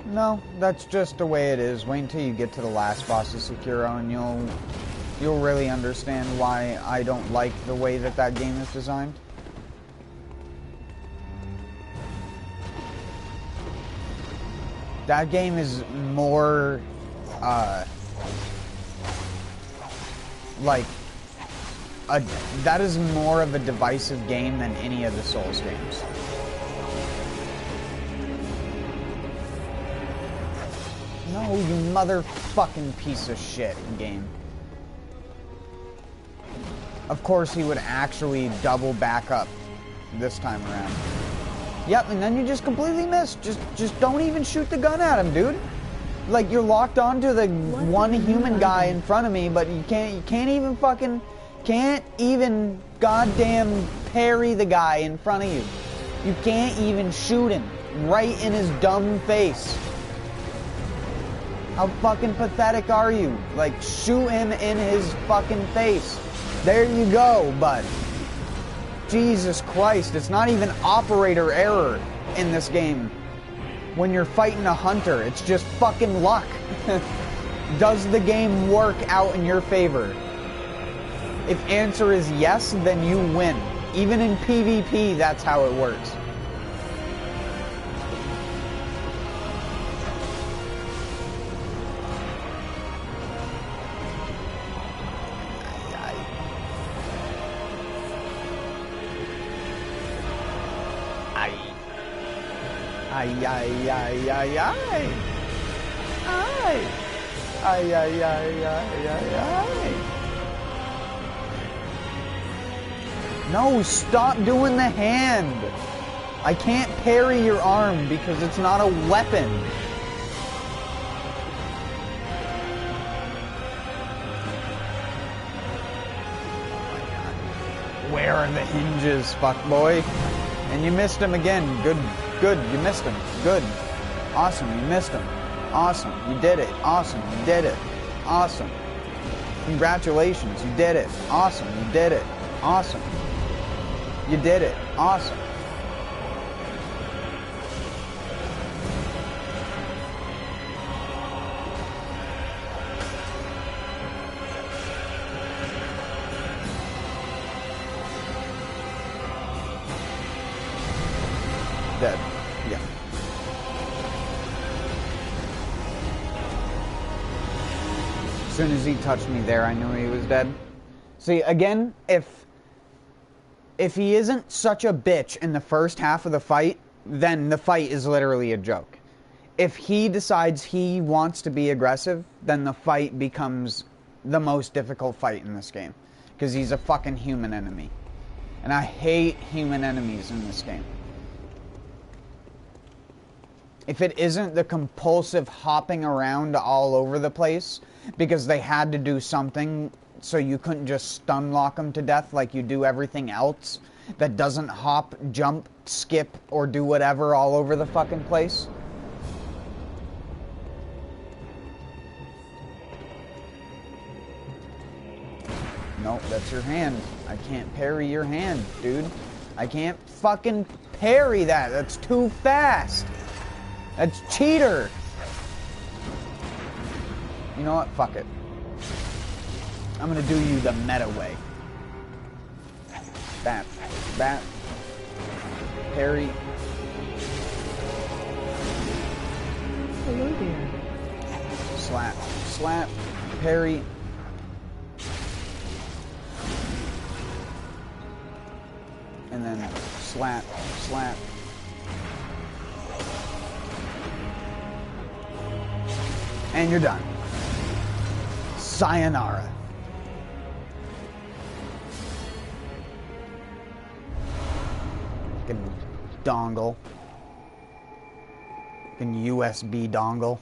No, that's just the way it is. Wait until you get to the last boss of Sekiro and you'll really understand why I don't like the way that that game is designed. That game is more that is more of a divisive game than any of the Souls games. No, you motherfucking piece of shit game. Of course he would actually double back up this time around. Yep, and then you just completely missed. Just don't even shoot the gun at him, dude. Like, you're locked onto the one human guy in front of me, but you can't even goddamn parry the guy in front of you. You can't even shoot him right in his dumb face. How fucking pathetic are you? Like, shoot him in his fucking face. There you go, bud. Jesus Christ, it's not even operator error in this game. When you're fighting a hunter, it's just fucking luck. Does the game work out in your favor? If answer is yes, then you win. Even in PvP, that's how it works. Ay, ay, ay, ay, ay. Ay. Ay, ay, ay, ay, ay, ay. No, stop doing the hand. I can't parry your arm because it's not a weapon. Where are the hinges, fuckboy? And you missed him again. Good, you missed him. Good. Awesome, you missed him. Awesome, you did it. Awesome, you did it. Awesome. Congratulations, you did it. Awesome, you did it. Awesome. You did it. Awesome. Dead. Yeah. As soon as he touched me there, I knew he was dead. See, again, if he isn't such a bitch in the first half of the fight, then the fight is literally a joke. If he decides he wants to be aggressive, then the fight becomes the most difficult fight in this game. Because he's a fucking human enemy. And I hate human enemies in this game. If it isn't the compulsive hopping around all over the place because they had to do something so you couldn't just stun lock them to death like you do everything else that doesn't hop, jump, skip, or do whatever all over the fucking place. Nope, that's your hand. I can't parry your hand, dude. I can't fucking parry that. That's too fast. That's cheater. You know what? Fuck it. I'm gonna do you the meta way. Bat. Bat. Parry. Hello there. Slap. Slap. Parry. And then slap. Slap. And you're done. Sayonara. Fucking dongle. Fucking USB dongle.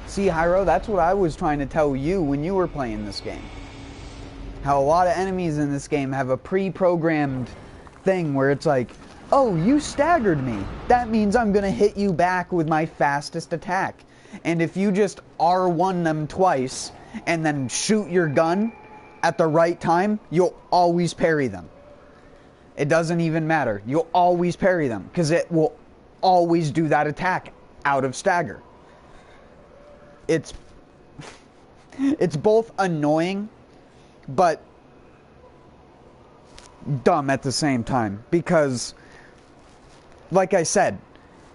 See, Hyro, that's what I was trying to tell you when you were playing this game. How a lot of enemies in this game have a pre-programmed thing where it's like, oh, you staggered me. That means I'm going to hit you back with my fastest attack. And if you just R1 them twice and then shoot your gun at the right time, you'll always parry them. It doesn't even matter. You'll always parry them because it will always do that attack out of stagger. It's both annoying but dumb at the same time, because like I said,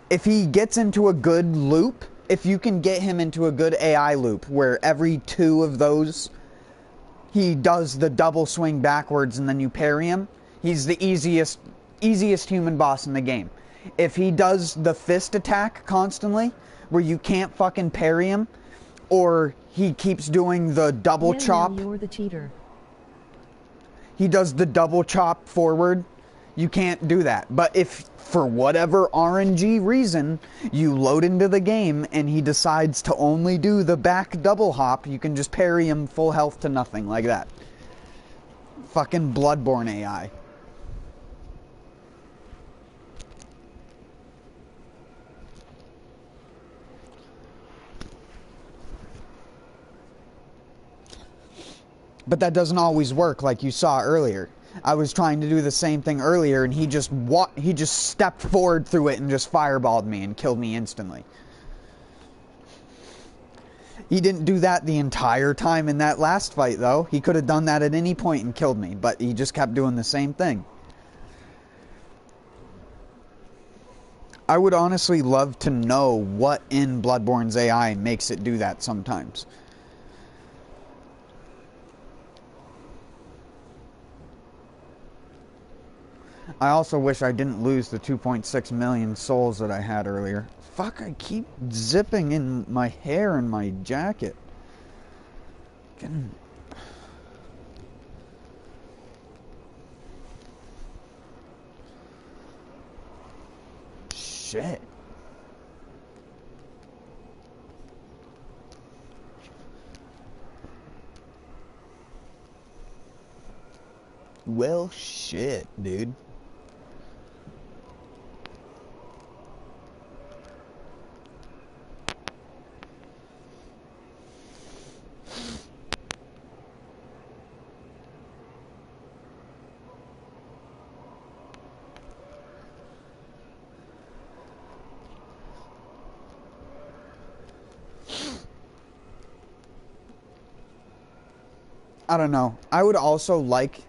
if he gets into a good loop, if you can get him into a good AI loop where every 2 of those he does the double swing backwards and then you parry him, he's the easiest human boss in the game. If he does the fist attack constantly where you can't fucking parry him, or he keeps doing the double chop. Now you're the cheater. He does the double chop forward. You can't do that. But if, for whatever RNG reason, you load into the game and he decides to only do the back double hop, you can just parry him full health to nothing like that. Fucking Bloodborne AI. But that doesn't always work, like you saw earlier. I was trying to do the same thing earlier, and he just stepped forward through it and just fireballed me and killed me instantly. He didn't do that the entire time in that last fight, though. He could have done that at any point and killed me, but he just kept doing the same thing. I would honestly love to know what in Bloodborne's AI makes it do that sometimes. I also wish I didn't lose the 2.6 million souls that I had earlier. Fuck, I keep zipping in my hair and my jacket. Shit. Well, shit, dude. I don't know. I would also like...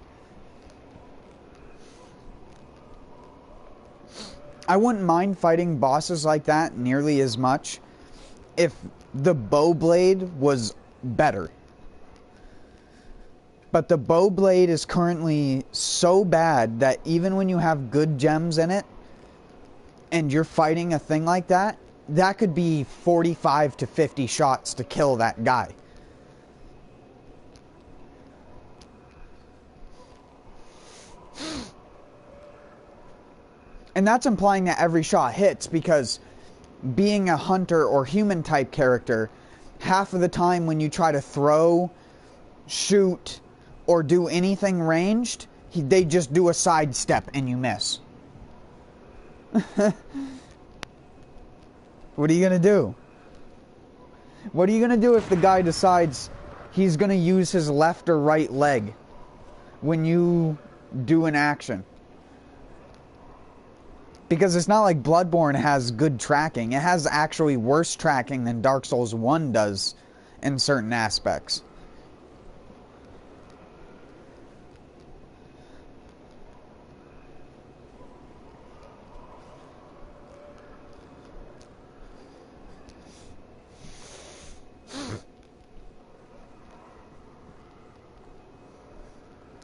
I wouldn't mind fighting bosses like that nearly as much if the bow blade was better. But the bow blade is currently so bad that even when you have good gems in it and you're fighting a thing like that, that could be 45 to 50 shots to kill that guy. And that's implying that every shot hits, because being a hunter or human type character, half of the time when you try to throw, shoot, or do anything ranged, they just do a sidestep and you miss. What are you gonna do? What are you gonna do if the guy decides he's gonna use his left or right leg when you do an action? Because it's not like Bloodborne has good tracking. It has actually worse tracking than Dark Souls 1 does in certain aspects.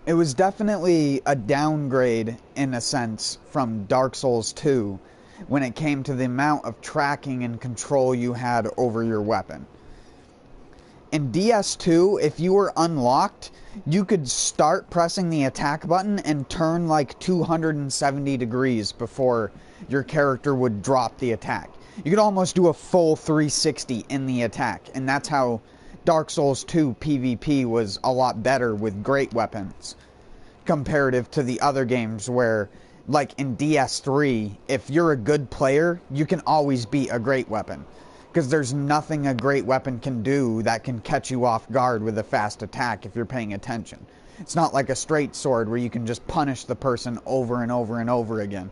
It was definitely a downgrade, in a sense, from Dark Souls 2 when it came to the amount of tracking and control you had over your weapon. In DS2, if you were unlocked, you could start pressing the attack button and turn like 270 degrees before your character would drop the attack. You could almost do a full 360 in the attack, and that's how Dark Souls 2 PvP was a lot better with great weapons comparative to the other games where, like in DS3, if you're a good player, you can always beat a great weapon because there's nothing a great weapon can do that can catch you off guard with a fast attack if you're paying attention. It's not like a straight sword where you can just punish the person over and over and over again.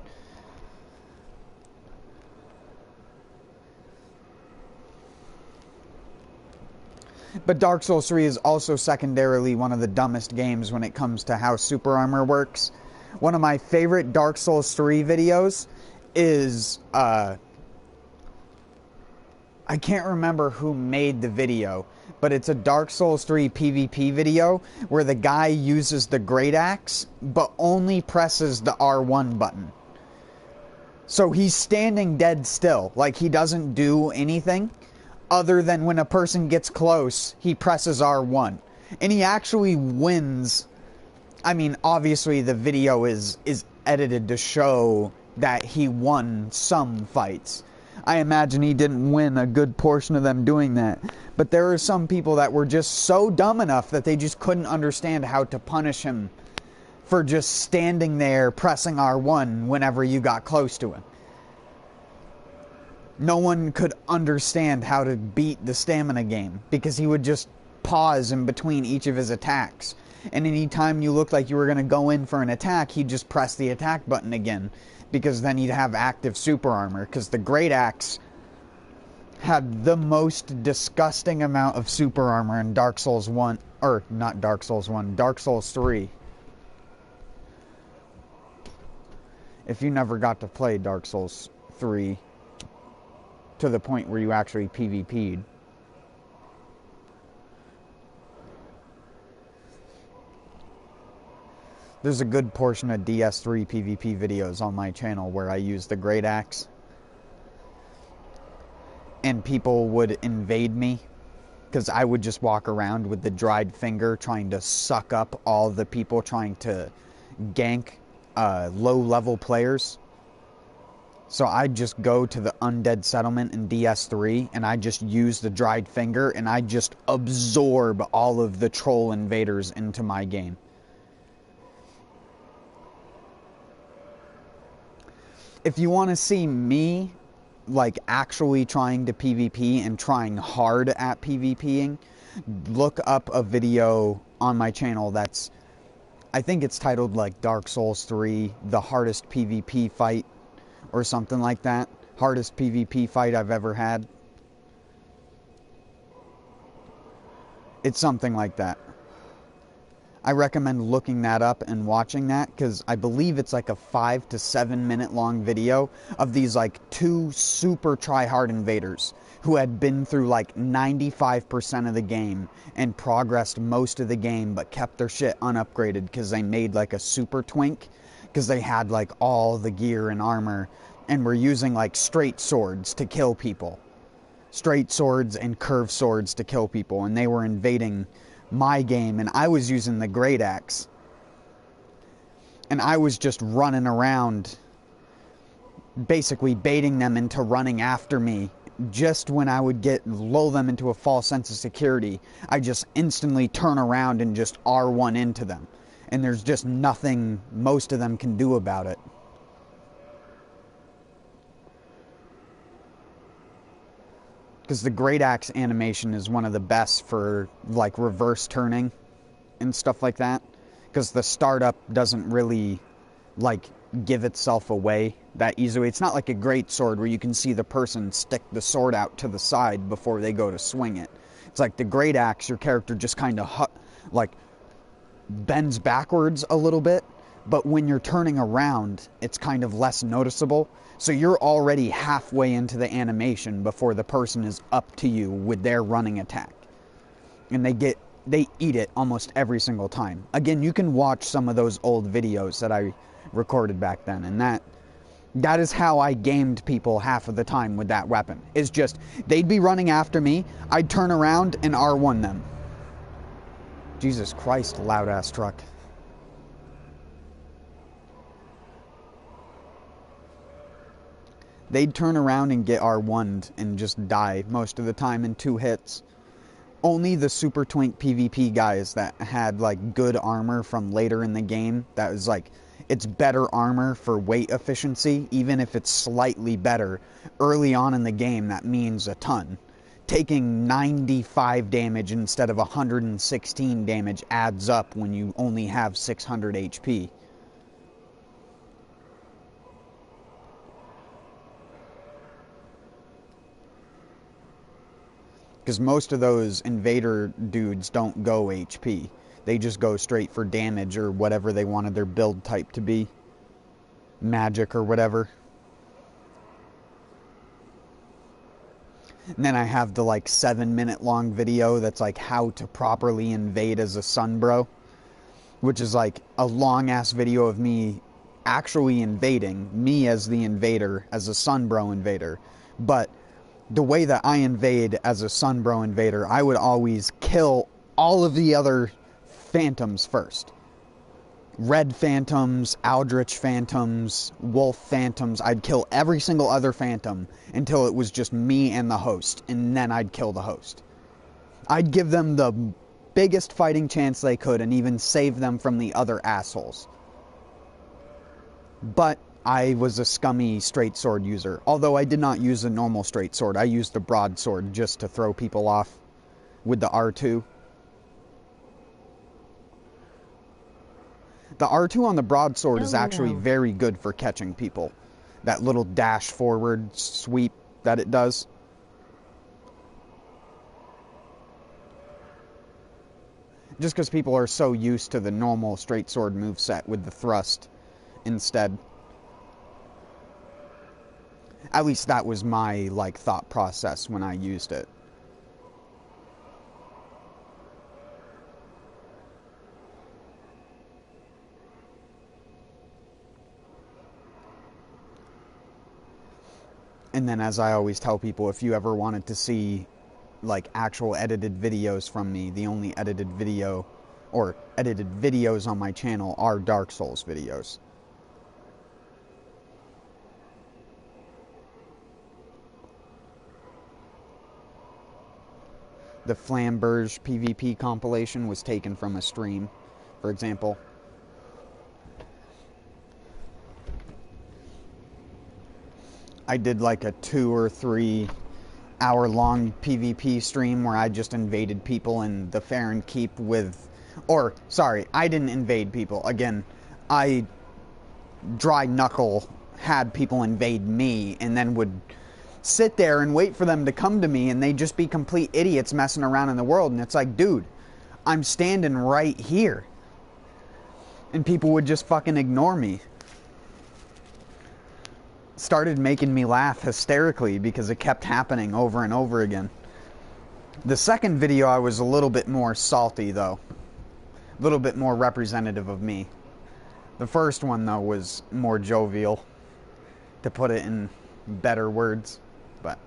But Dark Souls 3 is also secondarily one of the dumbest games when it comes to how super armor works. One of my favorite Dark Souls 3 videos is, I can't remember who made the video, but it's a Dark Souls 3 PvP video where the guy uses the great axe, but only presses the R1 button. So he's standing dead still, like he doesn't do anything. Other than when a person gets close, he presses R1. And he actually wins. I mean, obviously the video is edited to show that he won some fights. I imagine he didn't win a good portion of them doing that. But there are some people that were just so dumb enough that they just couldn't understand how to punish him for just standing there pressing R1 whenever you got close to him. No one could understand how to beat the stamina game because he would just pause in between each of his attacks. And anytime you looked like you were going to go in for an attack, he'd just press the attack button again because then he'd have active super armor because the Great Axe had the most disgusting amount of super armor in Dark Souls 1, or not Dark Souls 1, Dark Souls 3. If you never got to play Dark Souls 3, to the point where you actually PvP'd. There's a good portion of DS3 PvP videos on my channel where I use the Great Axe. And people would invade me because I would just walk around with the dried finger trying to suck up all the people trying to gank low-level players. So I'd just go to the undead settlement in DS3 and I just use the dried finger and I just absorb all of the troll invaders into my game. If you want to see me like actually trying to PvP and trying hard at PvPing, look up a video on my channel that's, I think it's titled like Dark Souls 3, the hardest PvP fight, or something like that. Hardest PvP fight I've ever had. It's something like that. I recommend looking that up and watching that because I believe it's like a 5 to 7 minute long video of these like two super try-hard invaders who had been through like 95% of the game and progressed most of the game but kept their shit unupgraded because they made like a super twink because they had like all the gear and armor and were using like straight swords to kill people. Straight swords and curved swords to kill people, and they were invading my game and I was using the Great Axe. And I was just running around basically baiting them into running after me. Just when I would lull them into a false sense of security, I just instantly turn around and just R1 into them. And there's just nothing most of them can do about it. Because the great axe animation is one of the best for, like, reverse turning and stuff like that. Because the startup doesn't really, like, give itself away that easily. It's not like a great sword where you can see the person stick the sword out to the side before they go to swing it. It's like the great axe, your character just kind of, like, bends backwards a little bit. But when you're turning around, it's kind of less noticeable. So you're already halfway into the animation before the person is up to you with their running attack. And they eat it almost every single time. Again, you can watch some of those old videos that I recorded back then. And that is how I gamed people half of the time with that weapon. It's just, they'd be running after me, I'd turn around and R1 them. Jesus Christ, loud-ass truck. They'd turn around and get R1'd and just die most of the time in 2 hits. Only the Super Twink PvP guys that had, like, good armor from later in the game, that was, like, it's better armor for weight efficiency, even if it's slightly better. Early on in the game, that means a ton. Taking 95 damage instead of 116 damage adds up when you only have 600 HP. Because most of those invader dudes don't go HP. They just go straight for damage or whatever they wanted their build type to be. Magic or whatever. And then I have the, like, 7-minute long video that's like how to properly invade as a sunbro. Which is like a long ass video of me actually invading. Me as the invader, as a sunbro invader. But the way that I invade as a sunbro invader, I would always kill all of the other phantoms first. Red phantoms, Aldrich phantoms, wolf phantoms. I'd kill every single other phantom until it was just me and the host, and then I'd kill the host. I'd give them the biggest fighting chance they could and even save them from the other assholes. But I was a scummy straight sword user. Although I did not use a normal straight sword. I used the broadsword just to throw people off with the R2. The R2 on the broadsword is actually very good for catching people. That little dash forward sweep that it does. Just because people are so used to the normal straight sword moveset with the thrust instead. At least that was my, like, thought process when I used it. And then, as I always tell people, if you ever wanted to see, like, actual edited videos from me, the only edited video, or edited videos on my channel are Dark Souls videos. The Flamberge PvP compilation was taken from a stream, for example. I did like a 2 or 3 hour long PvP stream where I just invaded people in the Fair and Keep with, or sorry, I didn't invade people. Again, I dry knuckle had people invade me and then would sit there and wait for them to come to me, and they'd just be complete idiots messing around in the world. And it's like, dude, I'm standing right here. And people would just fucking ignore me. Started making me laugh hysterically because it kept happening over and over again. The second video I was a little bit more salty though. A little bit more representative of me. The first one though was more jovial, to put it in better words. But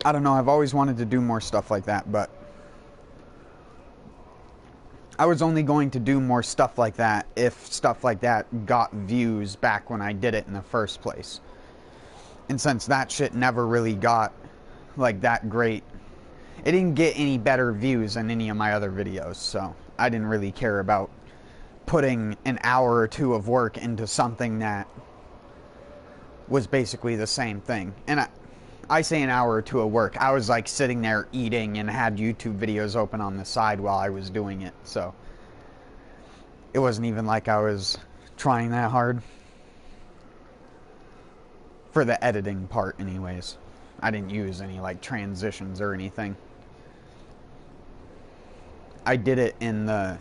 I don't know, I've always wanted to do more stuff like that, but I was only going to do more stuff like that if stuff like that got views back when I did it in the first place. And since that shit never really got, like, that great, it didn't get any better views than any of my other videos, so I didn't really care about putting an hour or two of work into something that was basically the same thing. And I say an hour or two of work. I was like sitting there eating and had YouTube videos open on the side while I was doing it. So it wasn't even like I was trying that hard. For the editing part anyways. I didn't use any like transitions or anything. I did it in the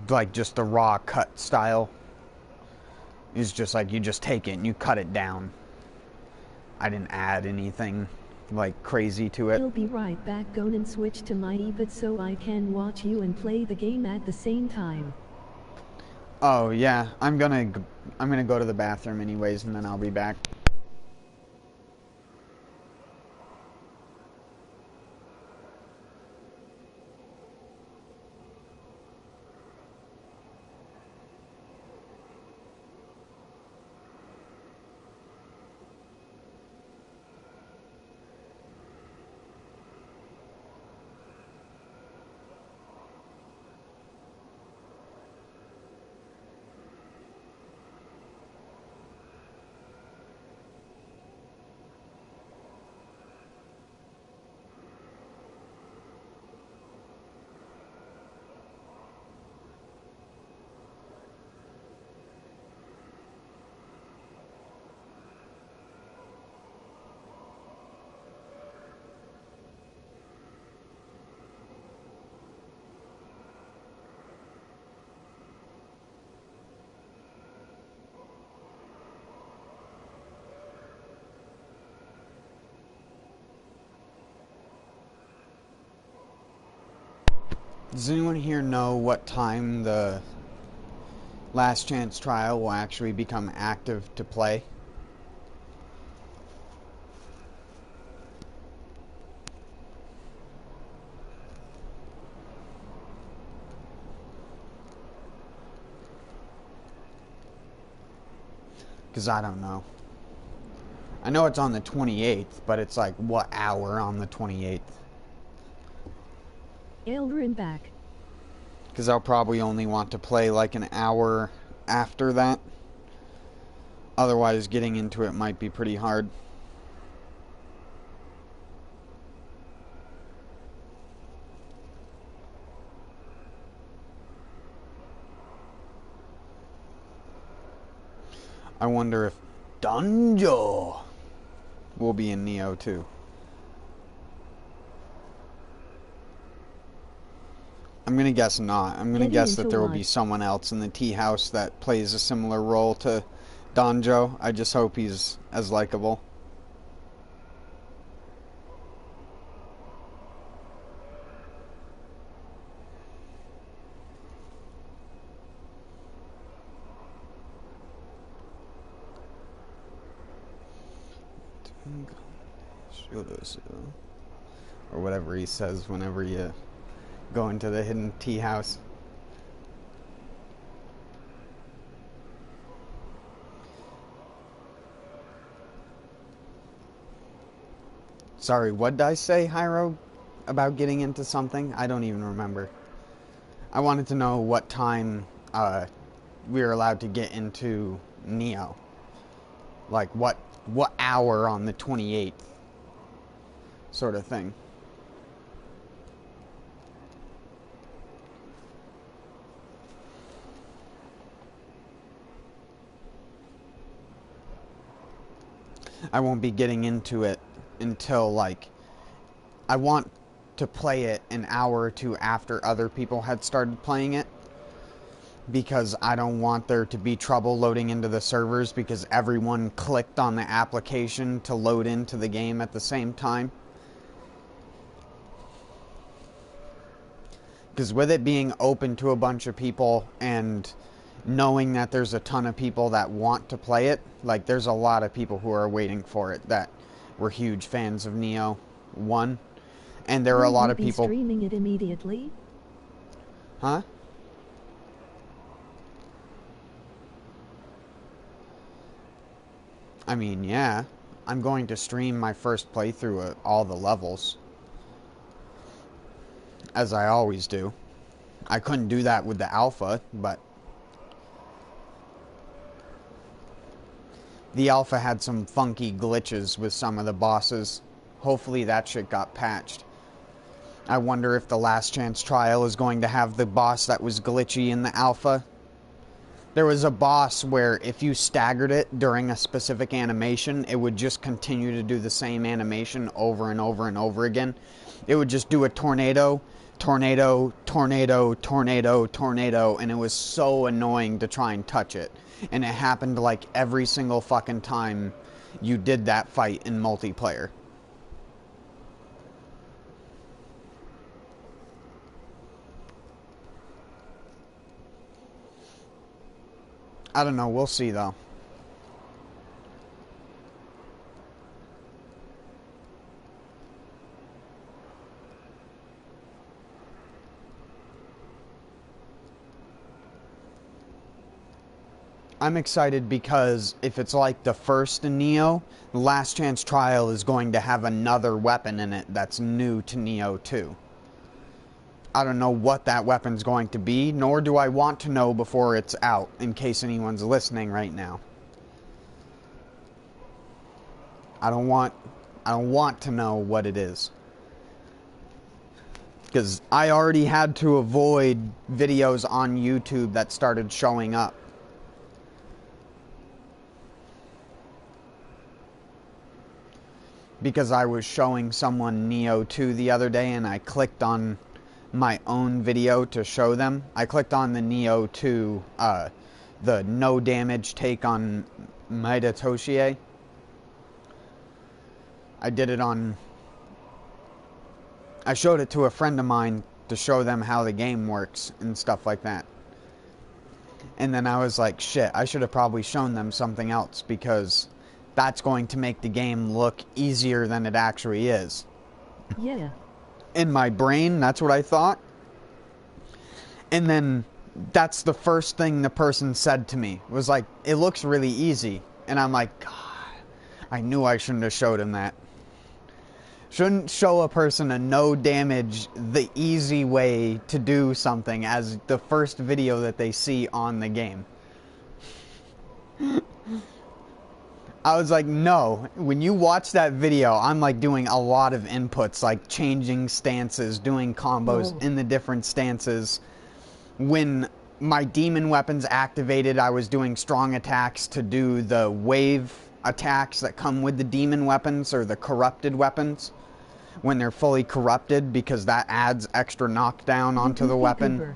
like just the raw cut style. It's just like you just take it and you cut it down. I didn't add anything like crazy to it. I'll be right back. Go and switch to my EBIT so I can watch you and play the game at the same time. Oh yeah, I'm gonna go to the bathroom anyways, and then I'll be back. Does anyone here know what time the last chance trial will actually become active to play? Because I don't know. I know it's on the 28th, but it's like what hour on the 28th? Elder back. Because I'll probably only want to play like an hour after that. Otherwise, getting into it might be pretty hard. I wonder if Dunjo will be in Neo too. I'm gonna guess not. I'm gonna guess that there will be someone else in the tea house that plays a similar role to Donjo. I just hope he's as likable. Or whatever he says whenever you go into the hidden tea house. Sorry, what did I say, Hyro, about getting into something? I don't even remember. I wanted to know what time we were allowed to get into Neo. Like, what hour on the 28th? Sort of thing. I won't be getting into it until, like, I want to play it an hour or two after other people had started playing it, because I don't want there to be trouble loading into the servers because everyone clicked on the application to load into the game at the same time. Because with it being open to a bunch of people and knowing that there's a ton of people that want to play it, like, there's a lot of people who are waiting for it that were huge fans of Neo 1. And there are a lot of people streaming it immediately. Huh? I mean, yeah. I'm going to stream my first playthrough of all the levels. as I always do. I couldn't do that with the alpha, but the alpha had some funky glitches with some of the bosses. Hopefully that shit got patched. I wonder if the last chance trial is going to have the boss that was glitchy in the alpha. There was a boss where if you staggered it during a specific animation, it would just continue to do the same animation over and over and over again. It would just do a tornado, tornado, tornado, tornado, tornado, and it was so annoying to try and touch it. And it happened like every single fucking time you did that fight in multiplayer. I don't know, we'll see though. I'm excited because if it's like the first Neo, the Last Chance Trial is going to have another weapon in it that's new to Neo 2. I don't know what that weapon's going to be, nor do I want to know before it's out, in case anyone's listening right now. I don't want to know what it is. Because I already had to avoid videos on YouTube that started showing up. Because I was showing someone Neo 2 the other day and I clicked on my own video to show them. I clicked on the Neo 2, the no damage take on Maeda Toshie. I did it on... I showed it to a friend of mine to show them how the game works and stuff like that. And then I was like, shit, I should have probably shown them something else because that's going to make the game look easier than it actually is. Yeah. In my brain, that's what I thought. And then that's the first thing the person said to me. Was like, it looks really easy. And I'm like, God, I knew I shouldn't have showed him that. Shouldn't show a person a no damage, the easy way to do something as the first video that they see on the game. I was like, no, when you watch that video, I'm like doing a lot of inputs, like changing stances, doing combos in the different stances. When my demon weapons activated, I was doing strong attacks to do the wave attacks that come with the demon weapons or the corrupted weapons when they're fully corrupted, because that adds extra knockdown onto the weapon.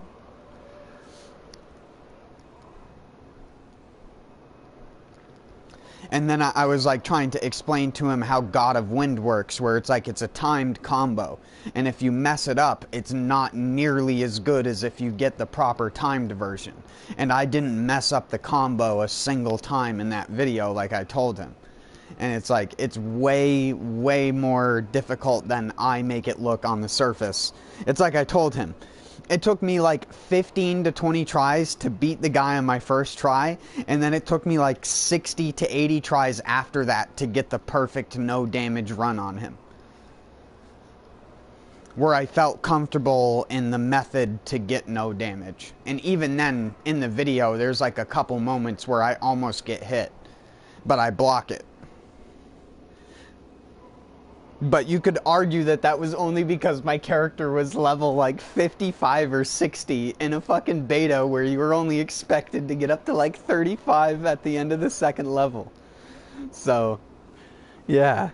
And then I was like trying to explain to him how God of Wind works, where it's like it's a timed combo. And if you mess it up, it's not nearly as good as if you get the proper timed version. And I didn't mess up the combo a single time in that video like I told him. And it's like, it's way, way more difficult than I make it look on the surface. It's like I told him. It took me like 15 to 20 tries to beat the guy on my first try, and then it took me like 60 to 80 tries after that to get the perfect no damage run on him. Where I felt comfortable in the method to get no damage. And even then, in the video, there's like a couple moments where I almost get hit, but I block it. But you could argue that that was only because my character was level like 55 or 60 in a fucking beta where you were only expected to get up to like 35 at the end of the second level. So, yeah.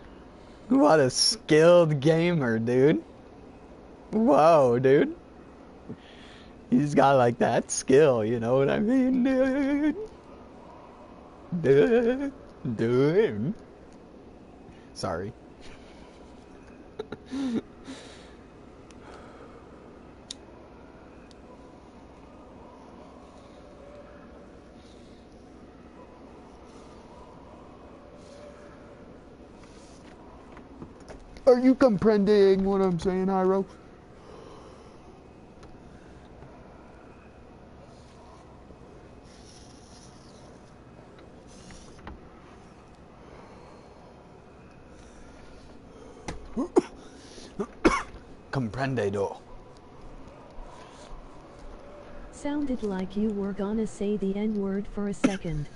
What a skilled gamer, dude. Whoa, dude. He's got like that skill, you know what I mean, dude? Dude. Sorry. Are you comprehending what I'm saying, Hyro? Comprendedo. sounded like you were gonna say the N-word for a second.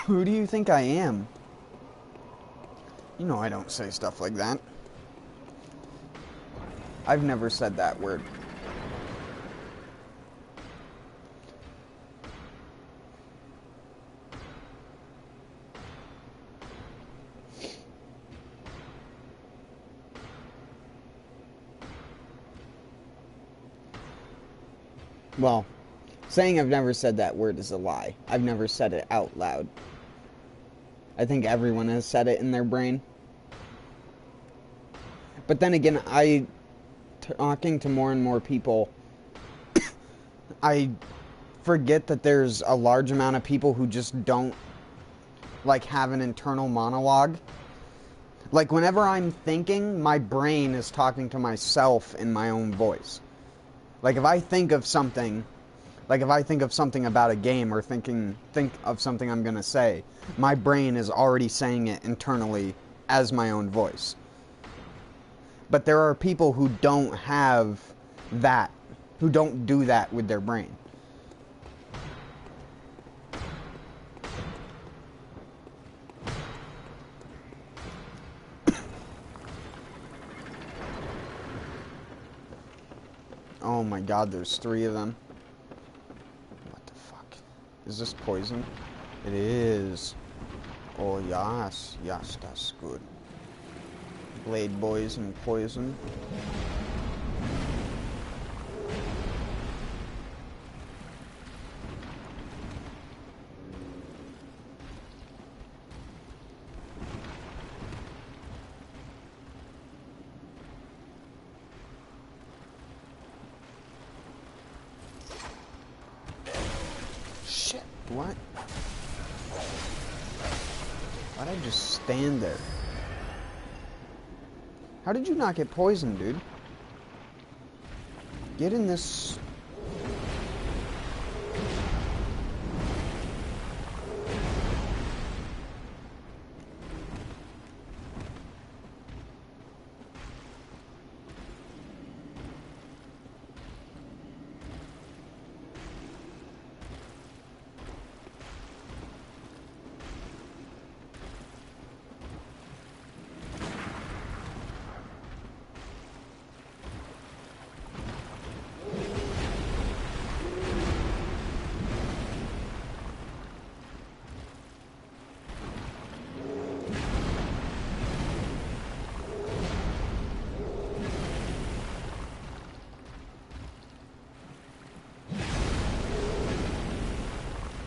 Who do you think I am? You know I don't say stuff like that. I've never said that word. Well, saying I've never said that word is a lie. I've never said it out loud. I think everyone has said it in their brain. But then again, talking to more and more people, I forget that there's a large amount of people who just don't, like, have an internal monologue. Like, whenever I'm thinking, my brain is talking to myself in my own voice. Like, if I think of something, about a game or think of something I'm gonna say, my brain is already saying it internally as my own voice. But there are people who don't have that, who don't do that with their brain. Oh my god, there's 3 of them. What the fuck? Is this poison? It is. Oh yes, yes, that's good. Blade boys and poison. Shit, what? Why'd I just stand there? How did you not get poisoned, dude? Get in this...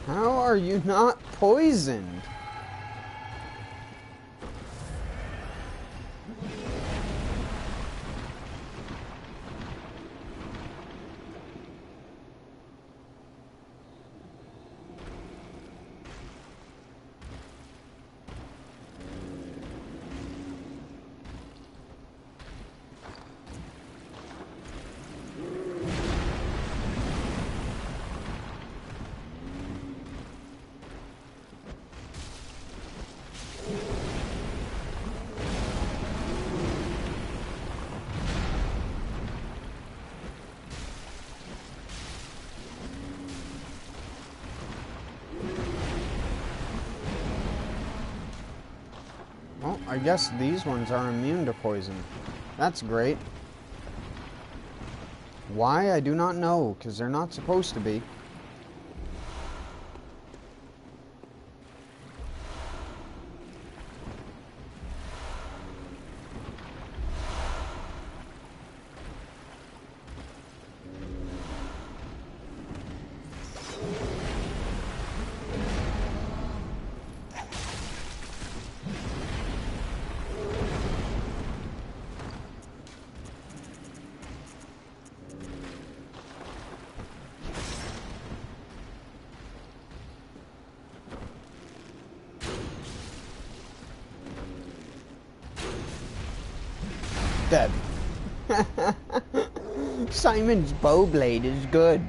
How are you not poisoned? Well, I guess these ones are immune to poison. That's great. Why? I do not know, because they're not supposed to be. Dead. Simon's bow blade is good.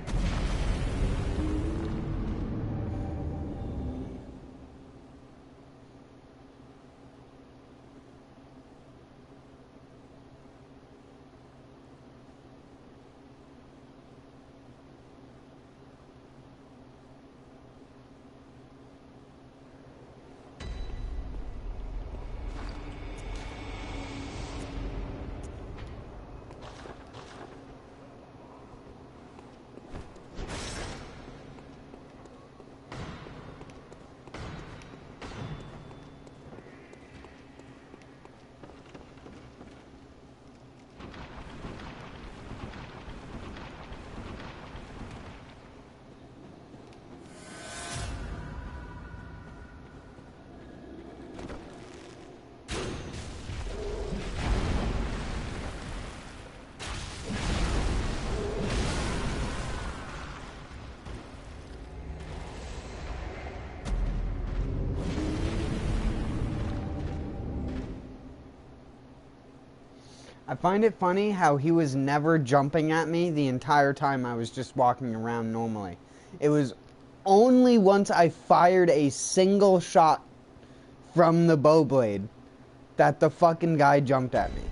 I find it funny how he was never jumping at me the entire time I was just walking around normally. It was only once I fired a single shot from the bow blade that the fucking guy jumped at me.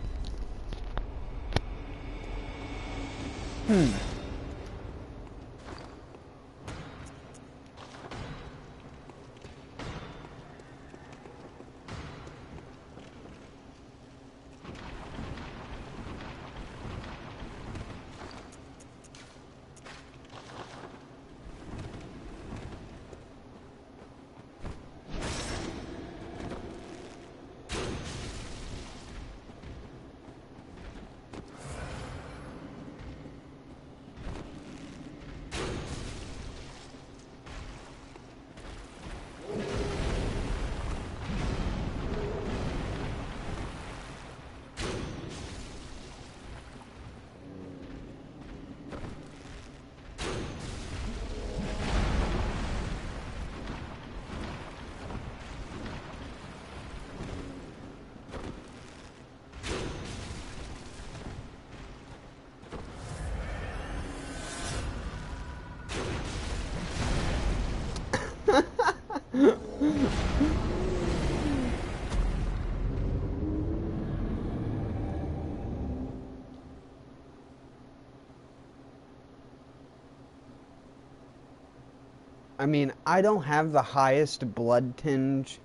I mean, I don't have the highest blood tinge,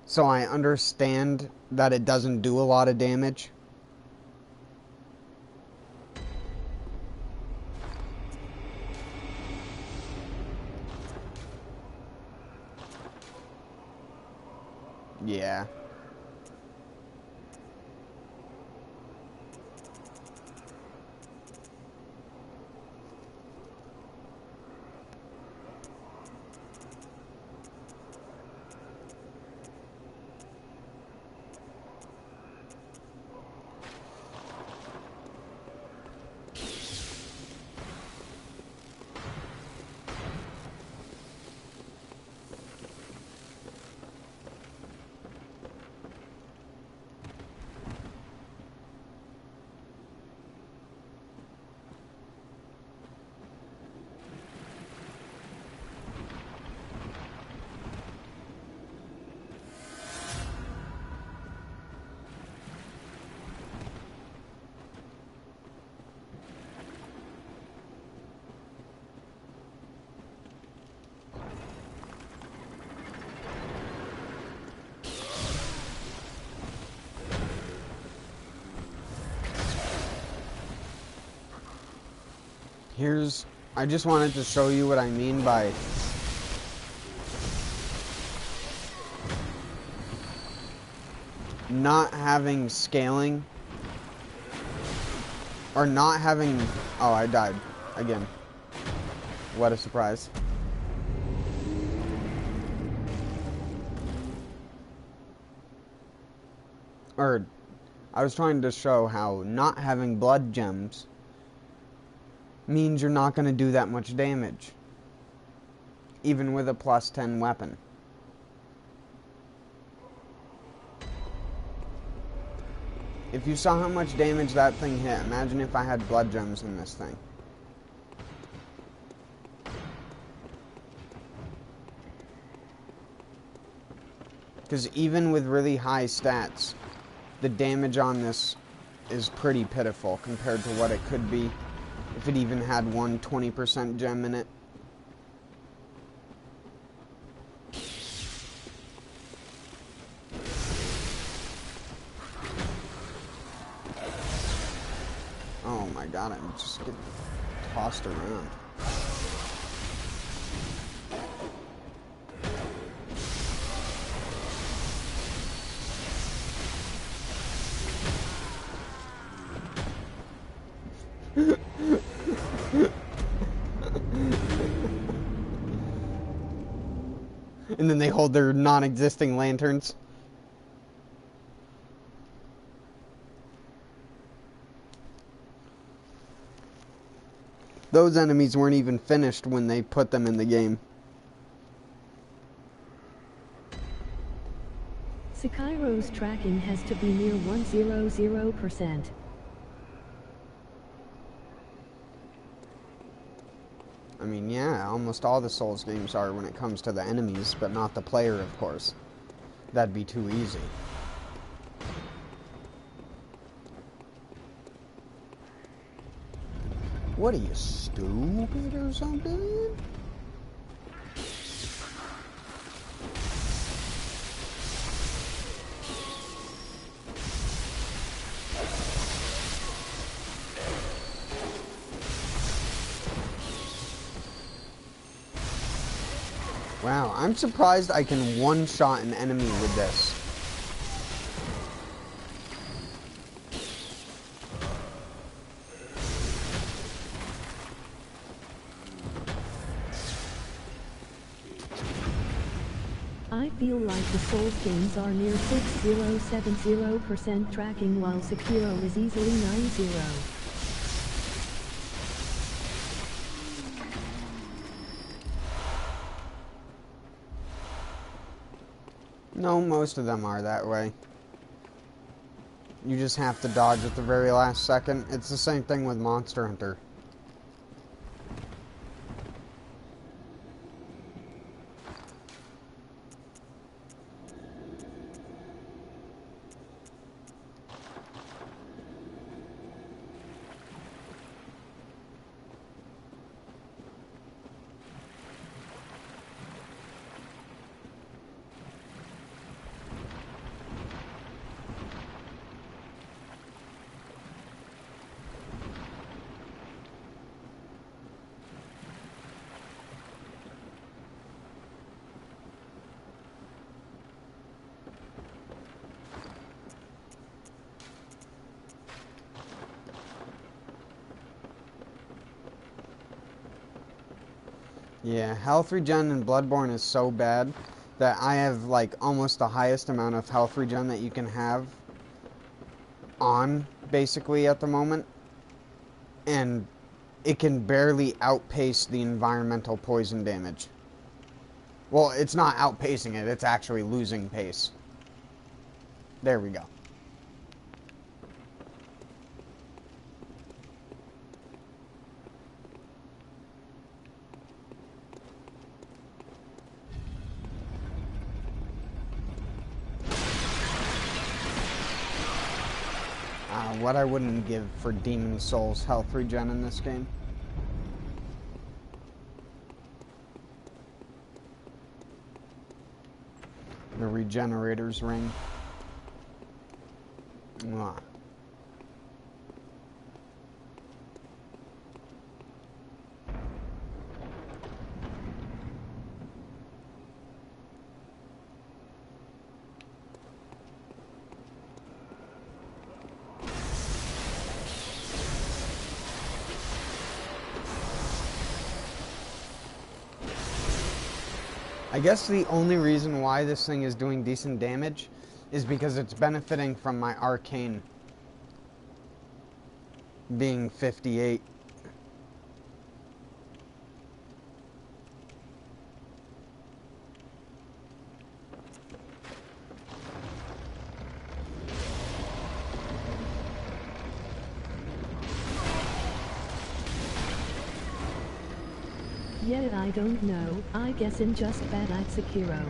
so I understand that it doesn't do a lot of damage. Yeah. I just wanted to show you what I mean by not having scaling, or not having, oh, I died again. What a surprise. Or, I was trying to show how not having blood gems means you're not going to do that much damage, even with a plus 10 weapon. If you saw how much damage that thing hit, imagine if I had blood gems in this thing. Because even with really high stats, the damage on this is pretty pitiful compared to what it could be if it even had one 20% gem in it. Oh my god, I just get tossed around. And then they hold their non-existing lanterns. Those enemies weren't even finished when they put them in the game. Sekiro's tracking has to be near 100%. I mean, yeah, almost all the Souls games are when it comes to the enemies, but not the player, of course. That'd be too easy. What are you, stupid or something? Wow, I'm surprised I can one-shot an enemy with this. I feel like the Souls games are near 6070% tracking while Sekiro is easily 90. No, most of them are that way. You just have to dodge at the very last second. It's the same thing with Monster Hunter. Yeah, health regen in Bloodborne is so bad that I have like almost the highest amount of health regen that you can have on basically at the moment, and it can barely outpace the environmental poison damage. Well, it's not outpacing it, it's actually losing pace. There we go. What I wouldn't give for Demon Souls health regen in this game. The Regenerator's Ring. Mwah. I guess the only reason why this thing is doing decent damage is because it's benefiting from my arcane being 58. Yet I don't know, I guess I'm just bad at Sekiro.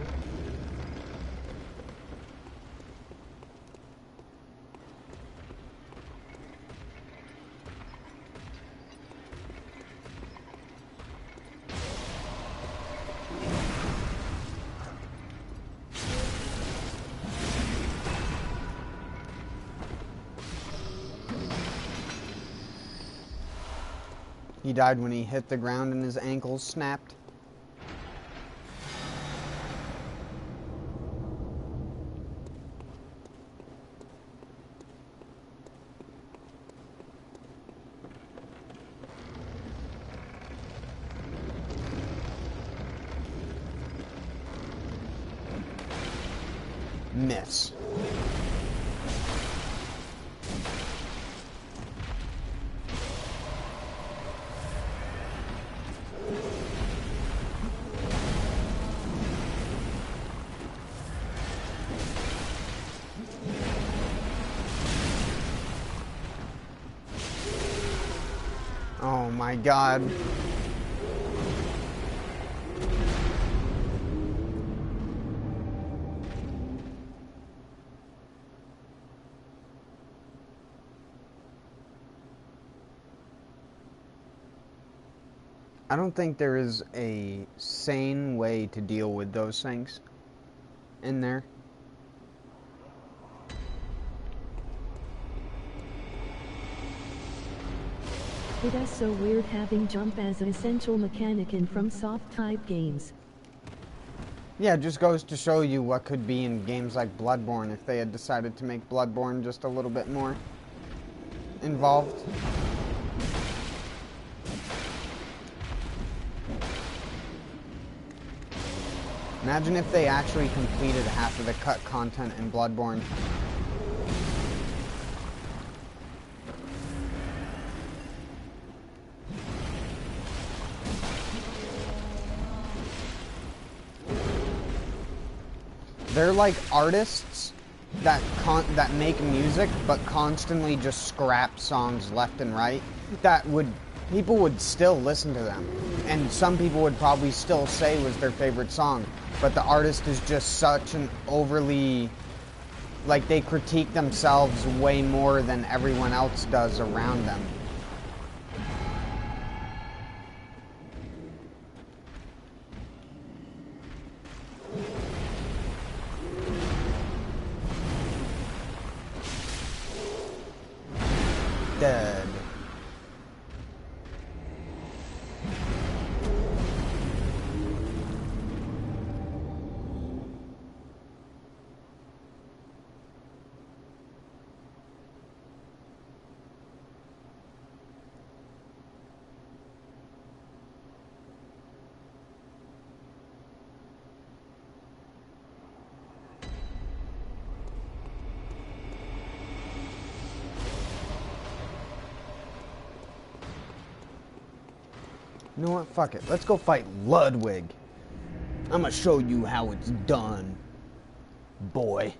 He died when he hit the ground and his ankles snapped. Miss. my god. I don't think there is a sane way to deal with those things in there. It is so weird having jump as an essential mechanic in from soft type games. Yeah, it just goes to show you what could be in games like Bloodborne if they had decided to make Bloodborne just a little bit more involved. Imagine if they actually completed half of the cut content in Bloodborne. They're like artists that make music but constantly just scrap songs left and right. People would still listen to them, and some people would probably still say was their favorite song, but the artist is just such an overly, like, they critique themselves way more than everyone else does around them. Dead. You know what? Fuck it. Let's go fight Ludwig. I'm gonna show you how it's done, boy.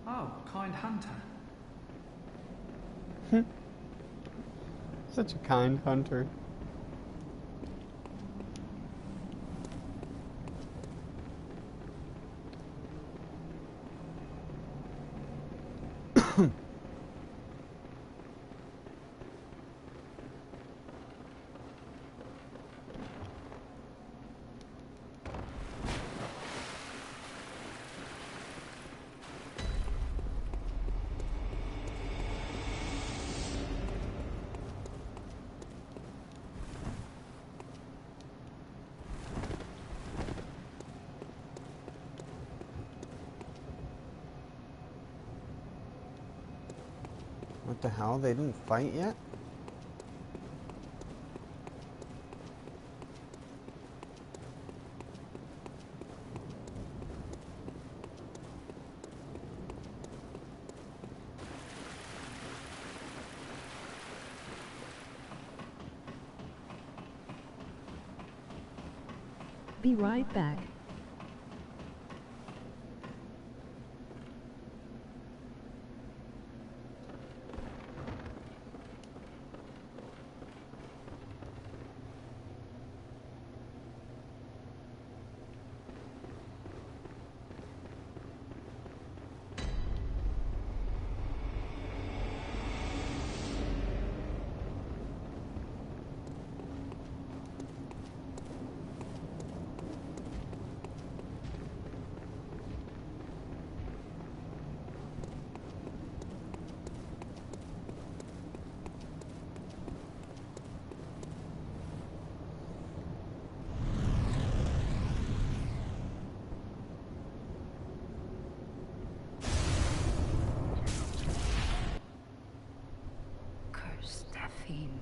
Oh, kind hunter. Such a kind hunter. What the hell? They didn't fight yet? Be right back.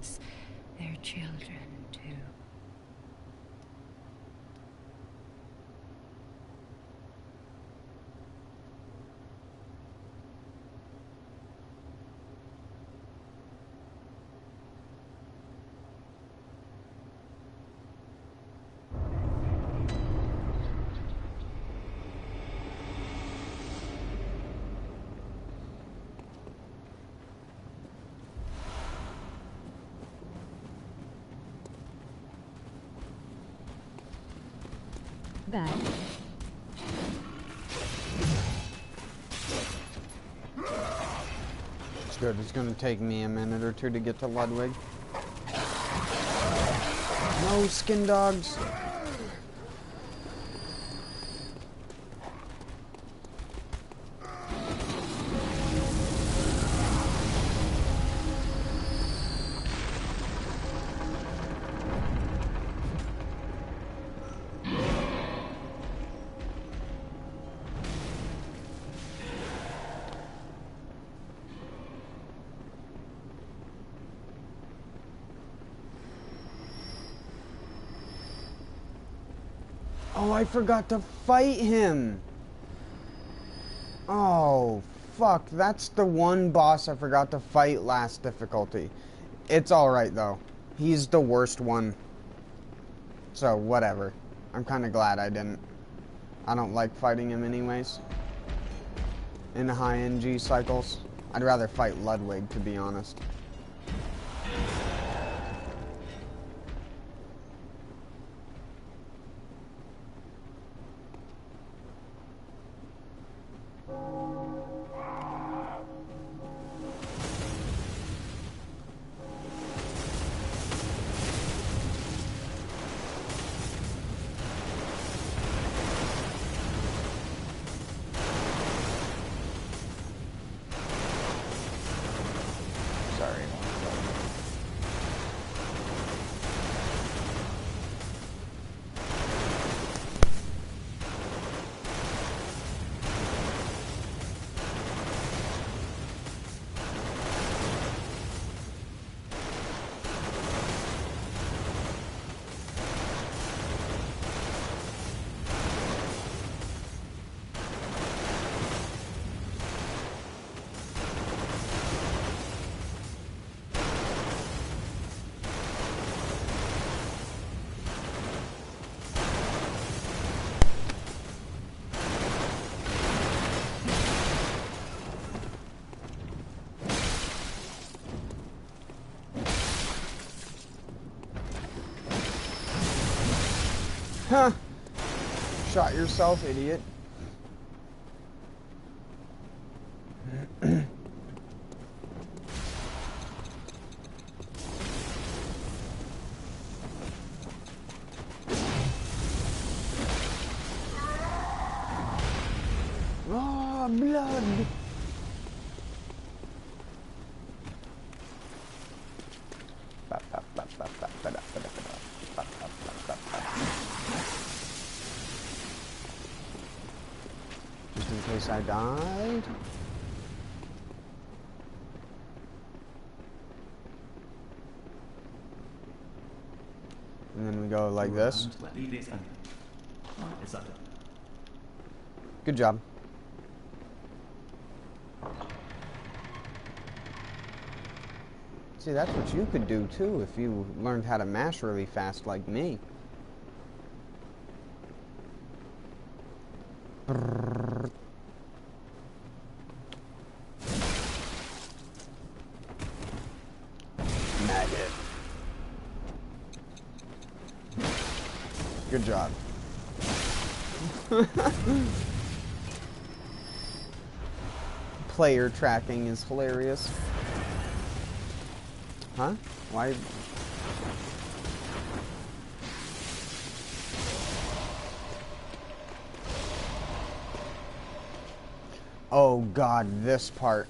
humans, their children too. Back. It's good. It's gonna take me a minute or two to get to Ludwig. No skin dogs. Oh, I forgot to fight him. Oh, fuck. That's the one boss I forgot to fight last difficulty. It's alright, though. He's the worst one. So, whatever. I'm kind of glad I didn't. I don't like fighting him anyways. In the high NG cycles. I'd rather fight Ludwig, to be honest. Huh. Shot yourself, idiot. Oh, blood. Just in case I died. And then we go like this. Good job. See, that's what you could do too if you learned how to mash really fast like me. Maggot. Good job. Player tracking is hilarious. Huh? Why? Oh God, this part.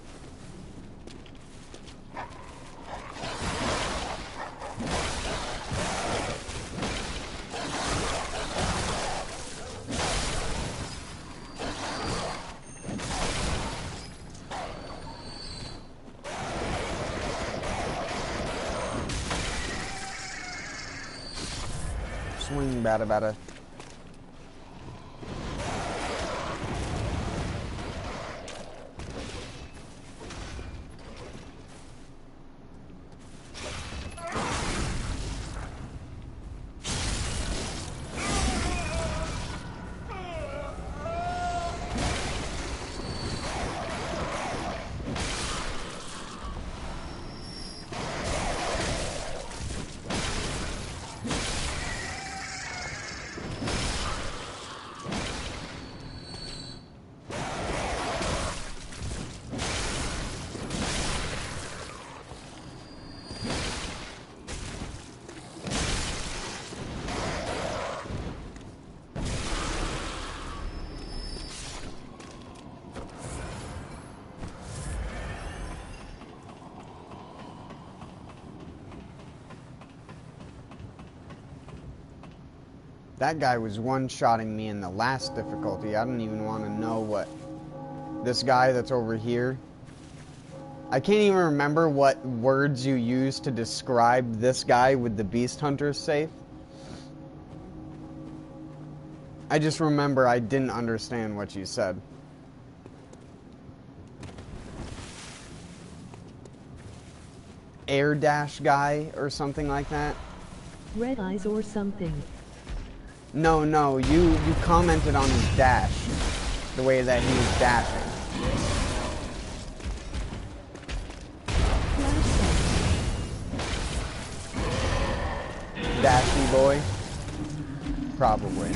Swing, bada bada. That guy was one-shotting me in the last difficulty. I don't even want to know what... This guy that's over here... I can't even remember what words you used to describe this guy with the Beast Hunter safe. I just remember I didn't understand what you said. Air dash guy or something like that? Red eyes or something. No, you commented on his dash. The way that he was dashing. Dashy boy? Probably.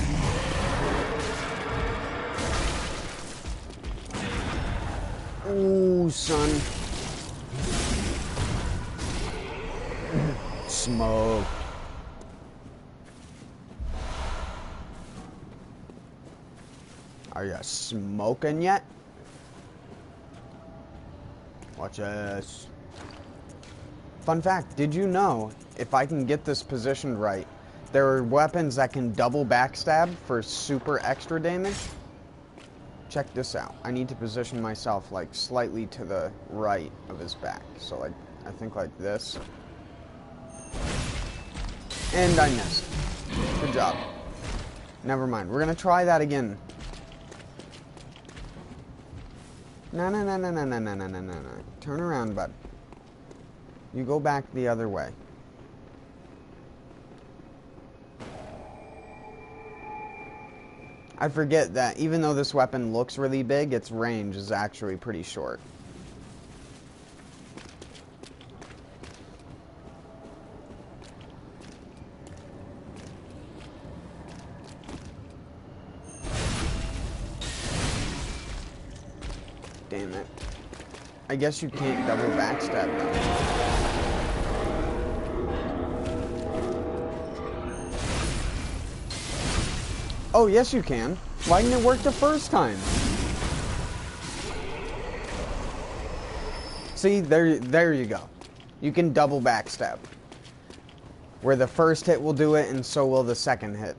Ooh, son. Smoke. Are you smoking yet? Watch this. Fun fact, did you know, if I can get this positioned right, there are weapons that can double backstab for super extra damage? Check this out. I need to position myself like slightly to the right of his back. So like, I think like this. And I missed. Good job. Never mind. We're gonna try that again. No. Turn around, bud. You go back the other way. I forget that even though this weapon looks really big, its range is actually pretty short. Damn it. I guess you can't double backstab them. Oh, yes you can. Why didn't it work the first time? See, there you go. You can double backstab. Where the first hit will do it, and so will the second hit.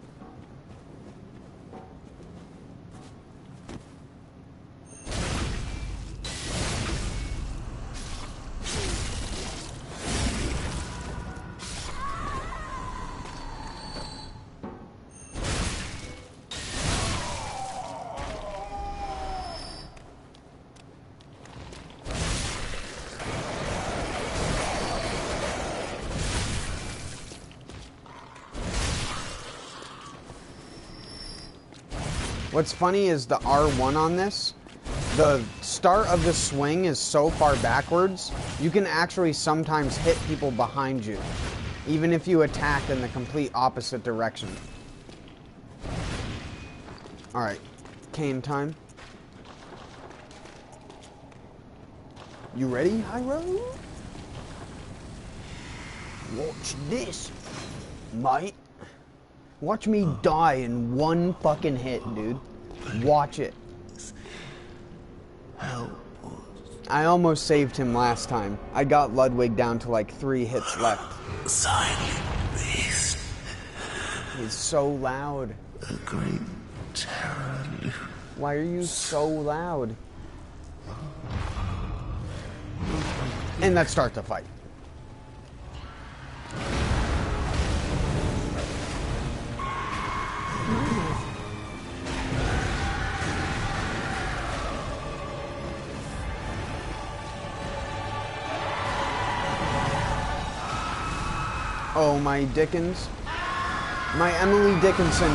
What's funny is the R1 on this, the start of the swing is so far backwards, you can actually sometimes hit people behind you, even if you attack in the complete opposite direction. Alright, Kane time. You ready, Hyro? Watch this, mate. Watch me die in one fucking hit, dude. Watch it. Help us. I almost saved him last time. I got Ludwig down to like 3 hits left. Silent beast. He's so loud. A great terror. Why are you so loud? And let's start the fight. Oh, my Dickens. My Emily Dickinson.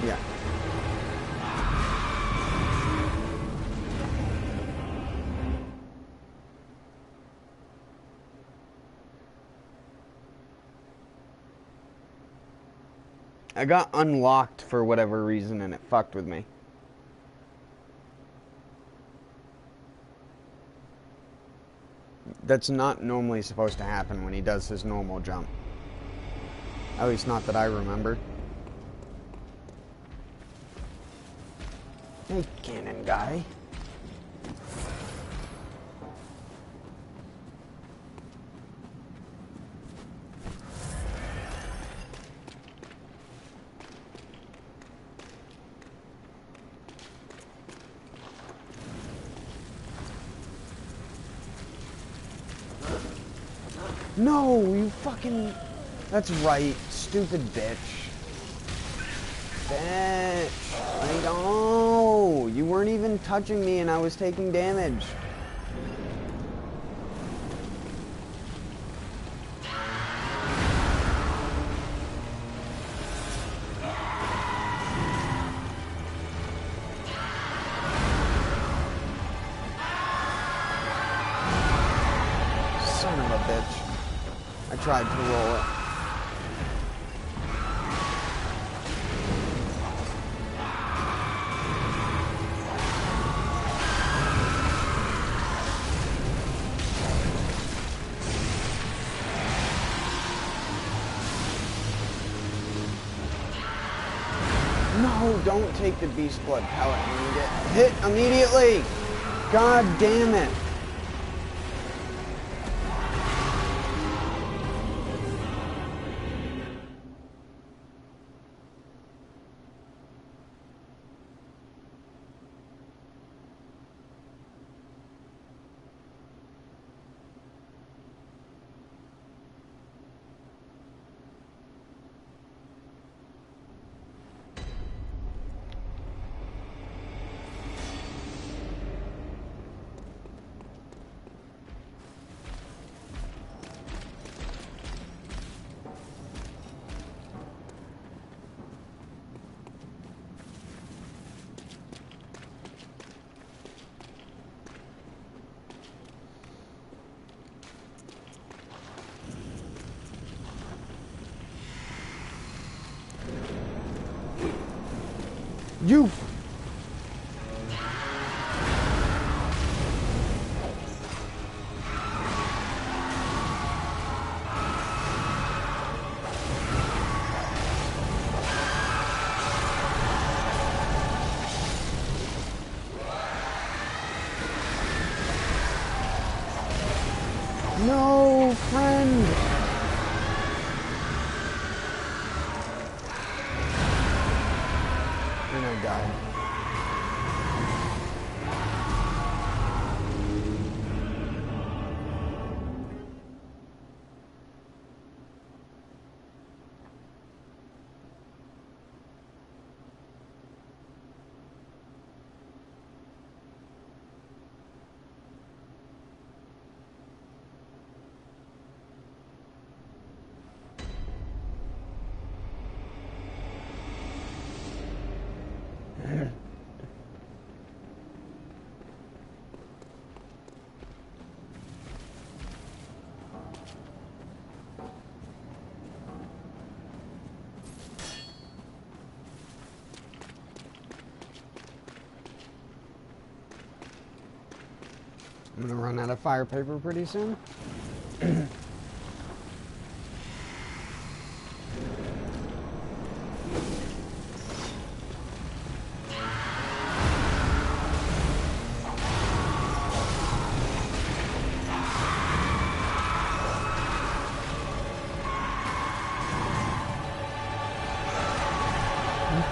Yeah. I got unlocked for whatever reason and it fucked with me. That's not normally supposed to happen when he does his normal jump. At least not that I remember. Hey, cannon guy. No, you fucking... That's right, stupid bitch. Bitch. I know. You weren't even touching me and I was taking damage. Son of a bitch. I tried to roll it. No, don't take the beast blood pellet and get hit immediately. God damn it. You... No, friend! And I died. I'm gonna run out of fire paper pretty soon.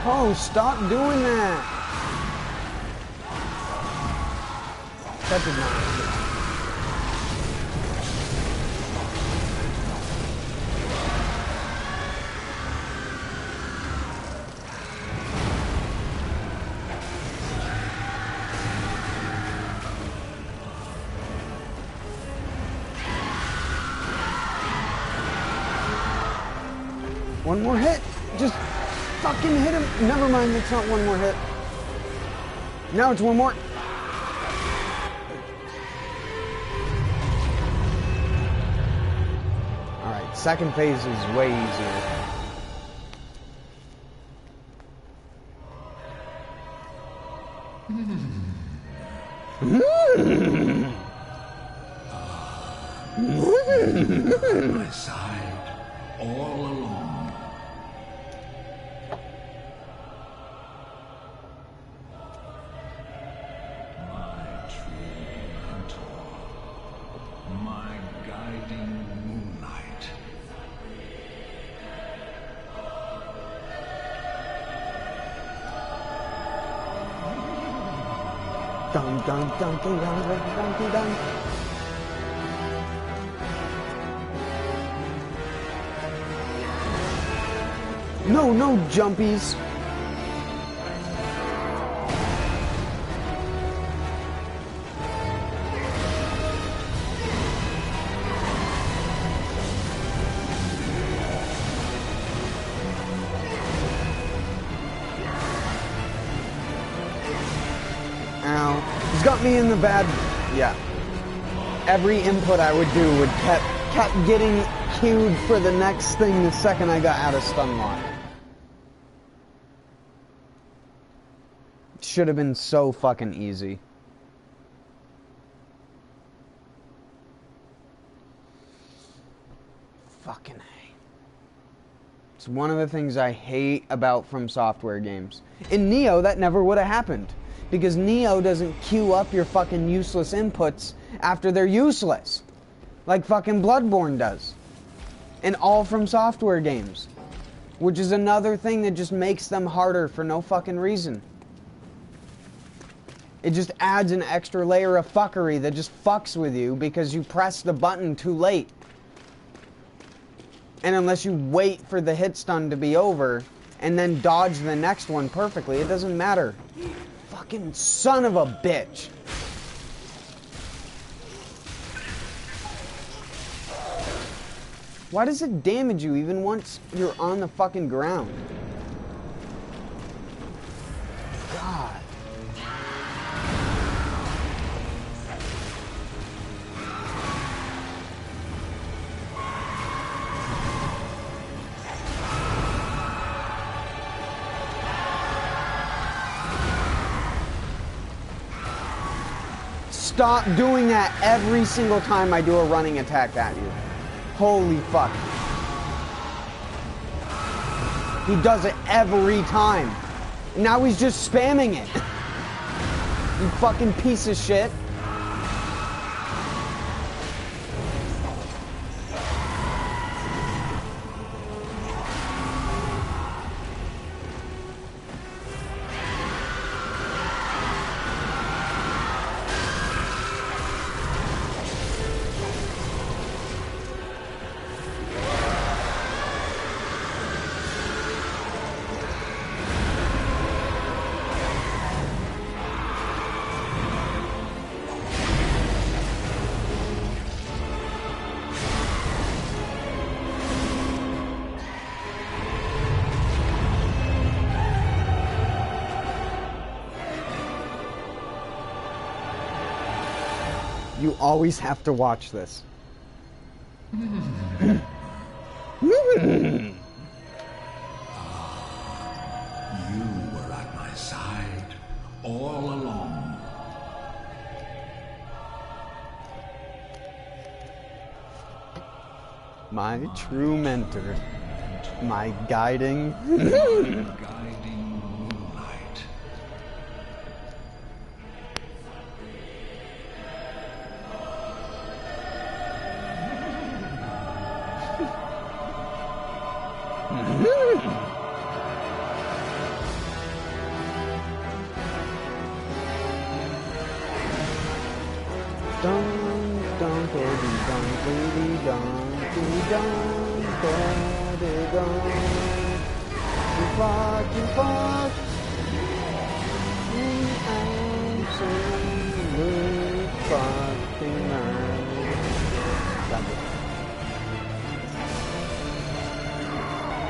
Oh, stop doing that! That did not work. One more hit. Just fucking hit him. Never mind, it's not one more hit. Now it's one more. Alright, second phase is way easier. My side all along. My true mentor, my guiding moonlight. Dun dun dun dun dun dun dun dun. No, no jumpies. Ow. He's got me in the bad. Yeah. Every input I would do would kept getting queued for the next thing the second I got out of stun lock. Should have been so fucking easy. Fucking A. It's one of the things I hate about From Software games. In Neo, that never would have happened. Because Neo doesn't queue up your fucking useless inputs after they're useless. Like fucking Bloodborne does. In all From Software games. Which is another thing that just makes them harder for no fucking reason. It just adds an extra layer of fuckery that just fucks with you because you press the button too late. And unless you wait for the hit stun to be over and then dodge the next one perfectly, it doesn't matter. Fucking son of a bitch. Why does it damage you even once you're on the fucking ground? God. Stop doing that every single time I do a running attack at you. Holy fuck. He does it every time. Now he's just spamming it. You fucking piece of shit. You always have to watch this. You were at my side all along. My true mentor. My guiding. Guiding moonlight.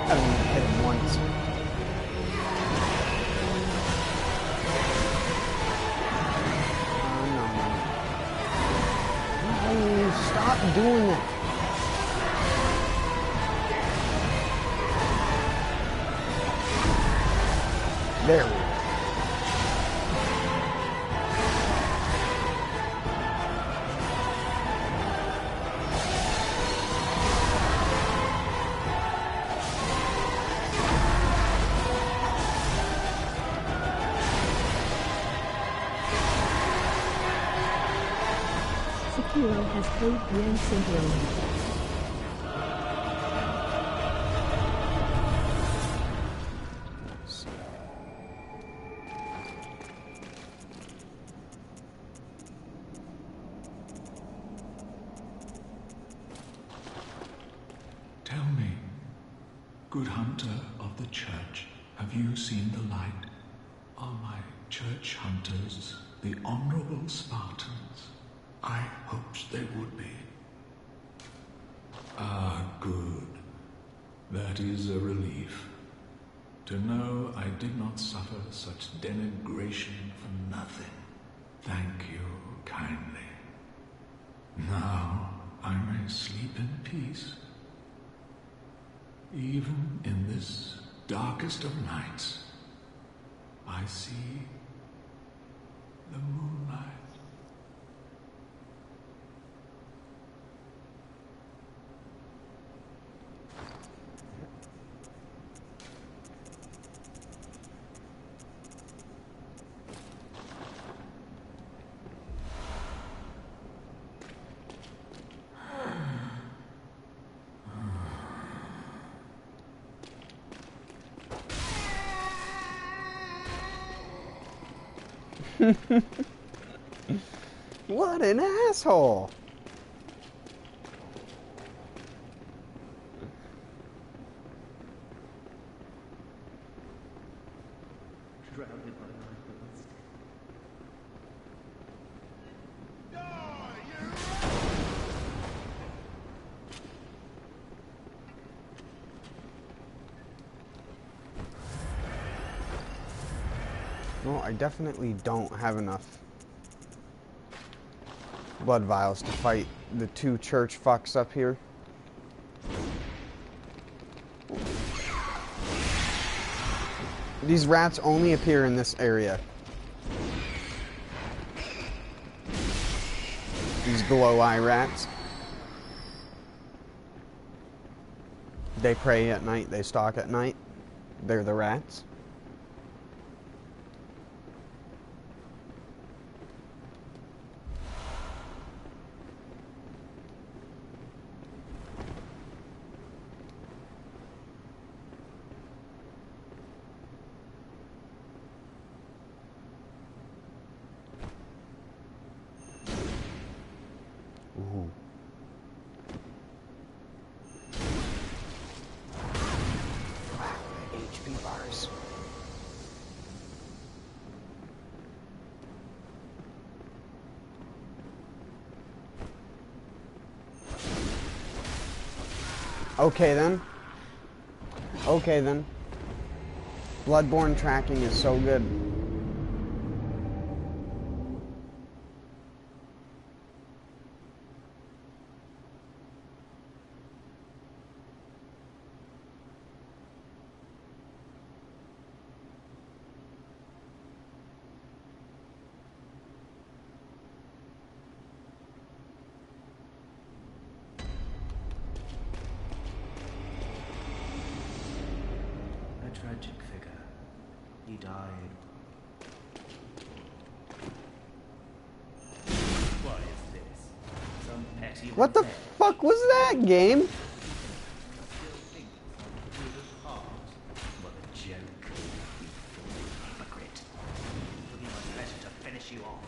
Haven't even hit him once. Oh, no. Stop doing that. There we go. Sekiro has played Yen Syndrome. Tell me, good hunter of the church, have you seen the light? Are my church hunters the honorable Spartans? I hoped they would be. Ah, good. That is a relief. To know I did not suffer such denigration for nothing. Thank you kindly. Now I may sleep in peace. Even in this darkest of nights, I see the moonlight. What an asshole! No, I definitely don't have enough blood vials to fight the two church fucks up here. These rats only appear in this area. These glow eye rats. They prey at night, they stalk at night. They're the rats. Ooh. Wow, HP bars. Okay then. Okay then. Bloodborne tracking is so good. Tragic figure. He died. What is this? Some petty What the fuck was that, game? What a joke. Hypocrite. It'll be my pleasure to finish you off.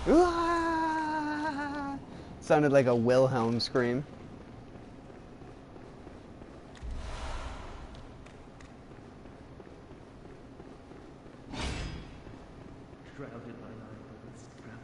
Ah! Sounded like a Wilhelm scream. Shrouded by night with its scrap.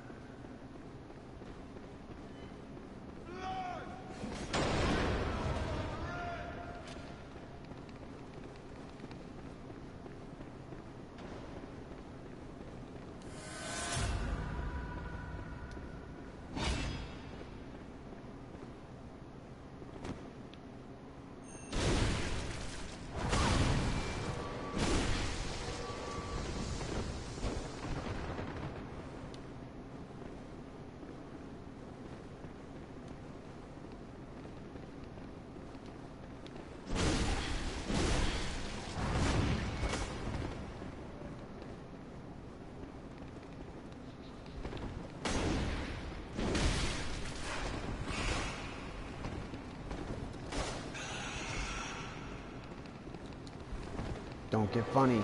Don't get funny.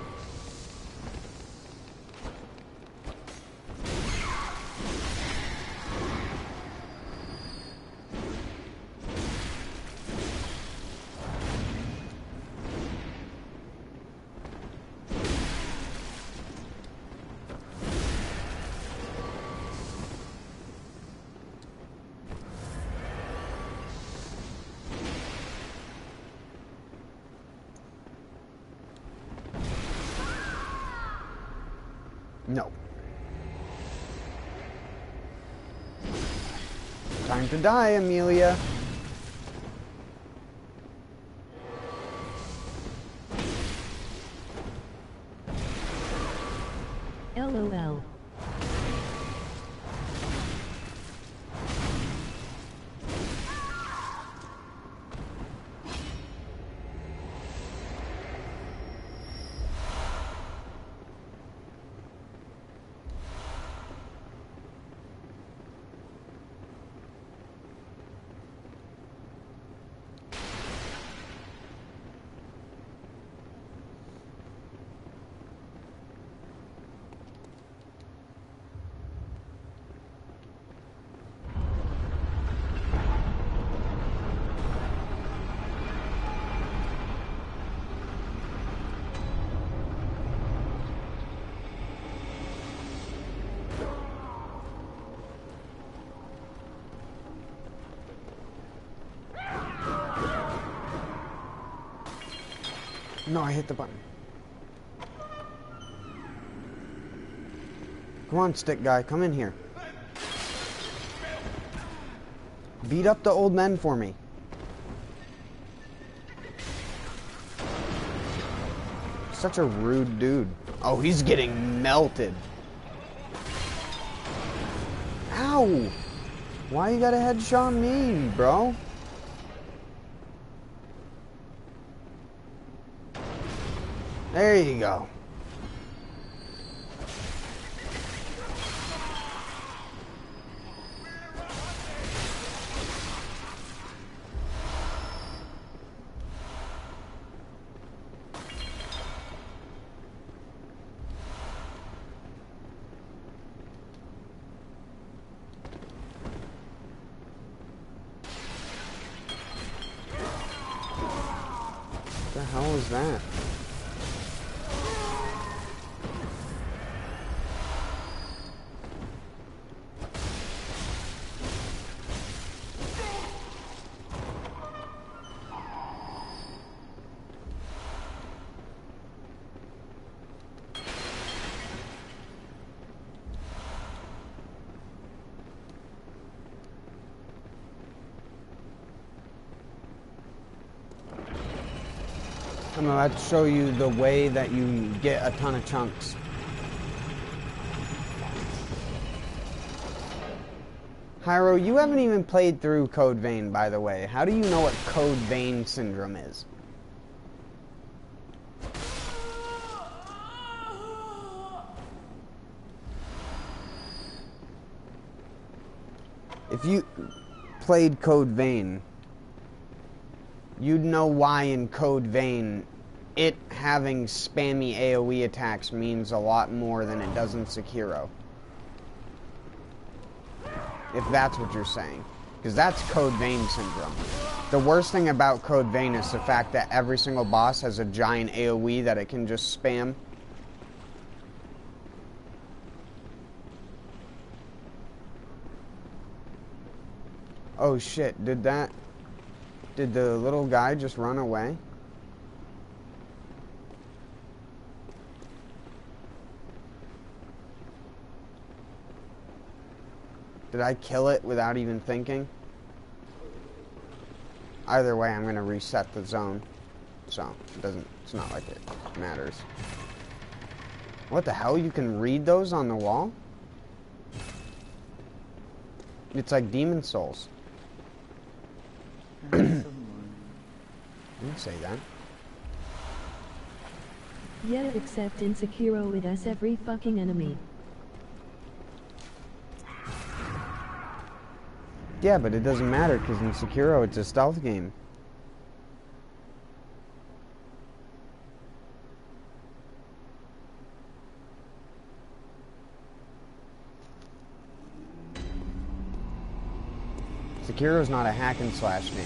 No. Time to die, Amelia. LOL. No, I hit the button. Come on, stick guy, come in here. Beat up the old men for me. Such a rude dude. Oh, he's getting melted. Ow! Why you gotta headshot me, bro? There you go. What the hell is that? I'm about to show you the way that you get a ton of chunks. Hyro, you haven't even played through Code Vein, by the way. How do you know what Code Vein syndrome is? If you played Code Vein, you'd know why in Code Vein it having spammy AoE attacks means a lot more than it does in Sekiro. If that's what you're saying. Because that's Code Vein syndrome. The worst thing about Code Vein is the fact that every single boss has a giant AoE that it can just spam. Oh shit, did the little guy just run away? Did I kill it without even thinking? Either way, I'm gonna reset the zone. So, it's not like it matters. What the hell? You can read those on the wall? It's like Demon Souls. I didn't say that. Yet except in Sekiro it has every fucking enemy. Yeah, but it doesn't matter because in Sekiro it's a stealth game. Sekiro's not a hack and slash game.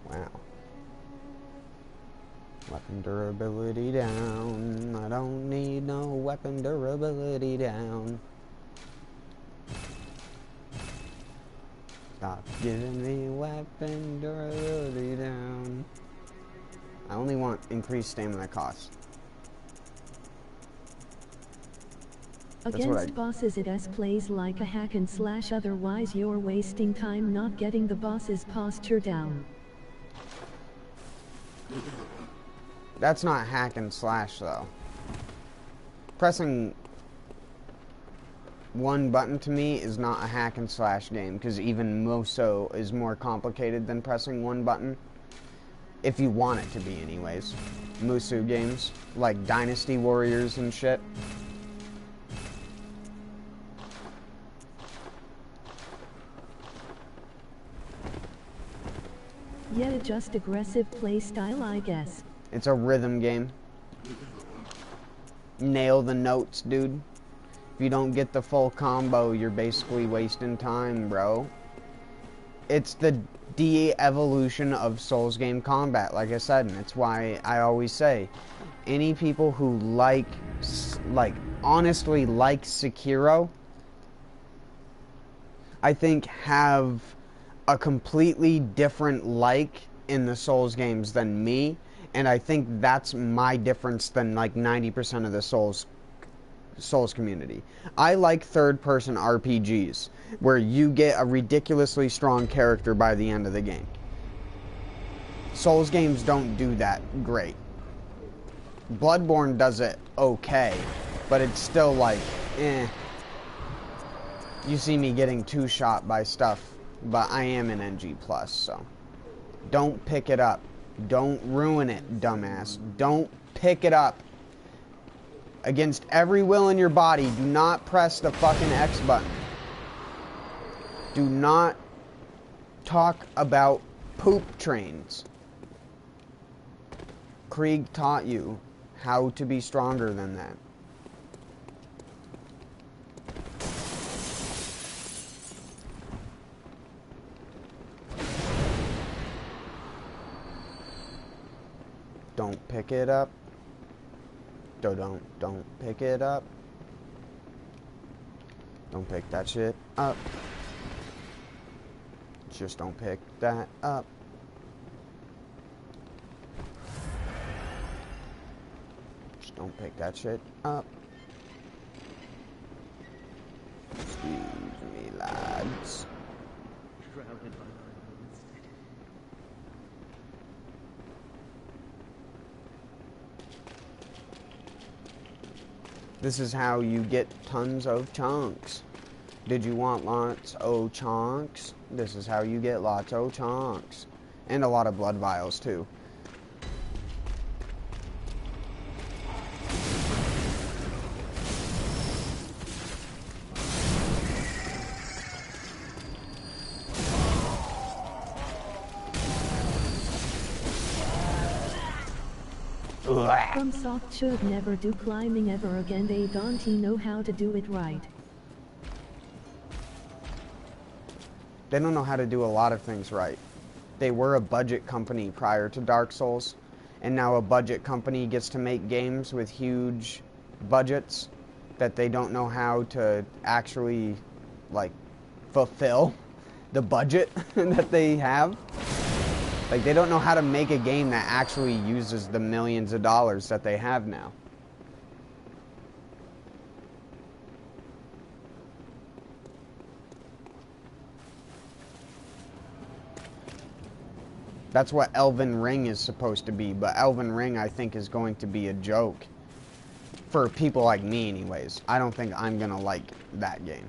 Wow. Weapon durability down. I don't need no weapon durability down. Stop giving me weapon durability down. I only want increased stamina cost. Against bosses it plays like a hack and slash, otherwise you're wasting time not getting the boss's posture down. That's not hack and slash though. Pressing one button to me is not a hack and slash game, because even Moso is more complicated than pressing one button. If you want it to be anyways. Musu games, like Dynasty Warriors and shit. Yet a just aggressive play style, I guess. It's a rhythm game. Nail the notes, dude. If you don't get the full combo, you're basically wasting time, bro. It's the de-evolution of Souls game combat, like I said, and it's why I always say, any people who honestly like Sekiro, I think have a completely different like in the Souls games than me, and I think that's my difference than like 90% of the Souls community. I like third-person RPGs where you get a ridiculously strong character by the end of the game. Souls games don't do that great. Bloodborne does it okay, but it's still like, eh. You see me getting two-shot by stuff, but I am an NG+, so don't pick it up. Don't ruin it, dumbass. Don't pick it up. Against every will in your body, do not press the fucking X button. Do not talk about poop trains. Krieg taught you how to be stronger than that. Don't pick it up. Don't pick it up. Don't pick that shit up. Just don't pick that up. Just don't pick that shit up. Excuse me, lads. This is how you get tons of chunks. Did you want lots o' chunks? This is how you get lots o' chunks. And a lot of blood vials, too. FromSoft should never do climbing ever again. They don't know how to do it right. They don't know how to do a lot of things right. They were a budget company prior to Dark Souls, and now a budget company gets to make games with huge budgets that they don't know how to actually, like, fulfill the budget that they have. Like, they don't know how to make a game that actually uses the millions of dollars that they have now. That's what Elden Ring is supposed to be, but Elden Ring, I think, is going to be a joke. For people like me, anyways. I don't think I'm gonna like that game.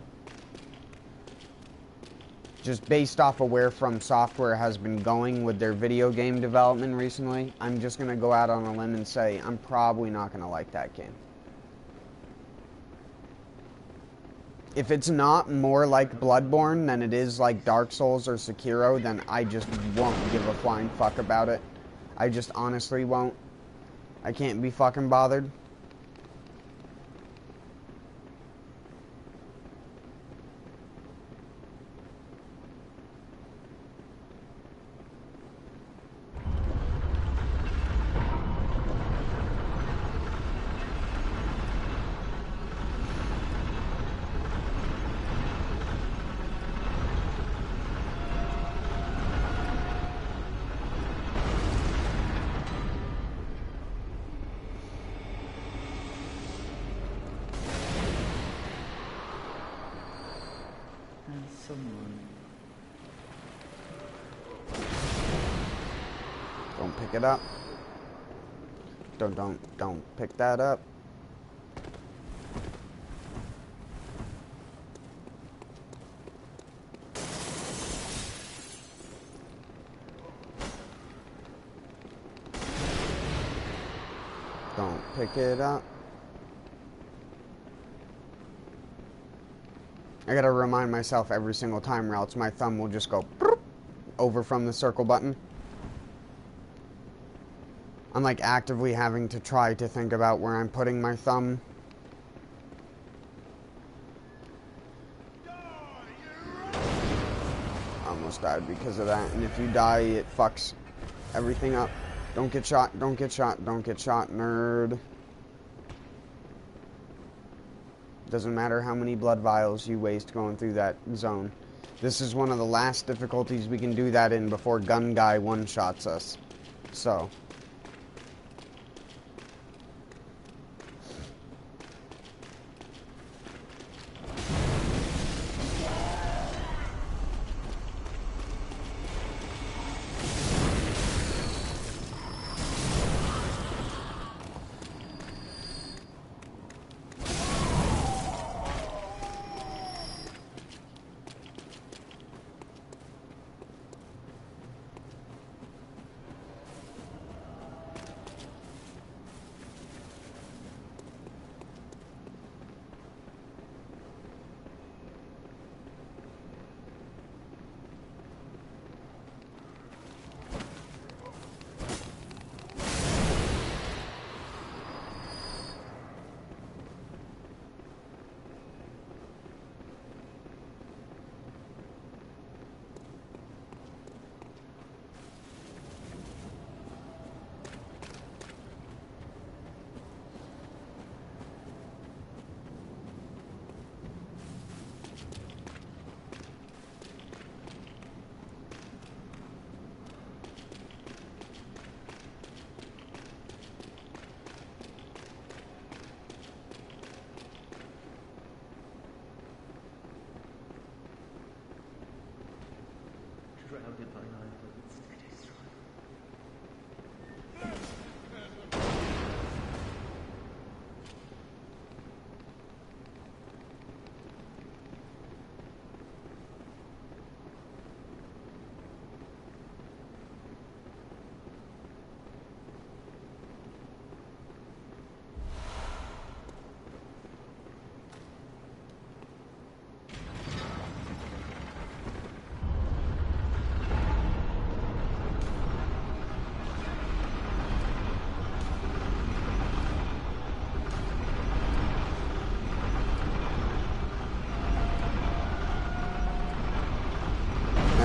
Just based off of where From Software has been going with their video game development recently, I'm just gonna go out on a limb and say I'm probably not gonna like that game. If it's not more like Bloodborne than it is like Dark Souls or Sekiro, then I just won't give a flying fuck about it. I just honestly won't. I can't be fucking bothered. Someone. Don't pick it up. Don't pick that up. Don't pick it up. I gotta remind myself every single time, or else my thumb will just go over from the circle button. I'm like actively having to try to think about where I'm putting my thumb. Almost died because of that, and if you die, it fucks everything up. Don't get shot, don't get shot, don't get shot, nerd. Doesn't matter how many blood vials you waste going through that zone. This is one of the last difficulties we can do that in before Gun Guy one-shots us. So.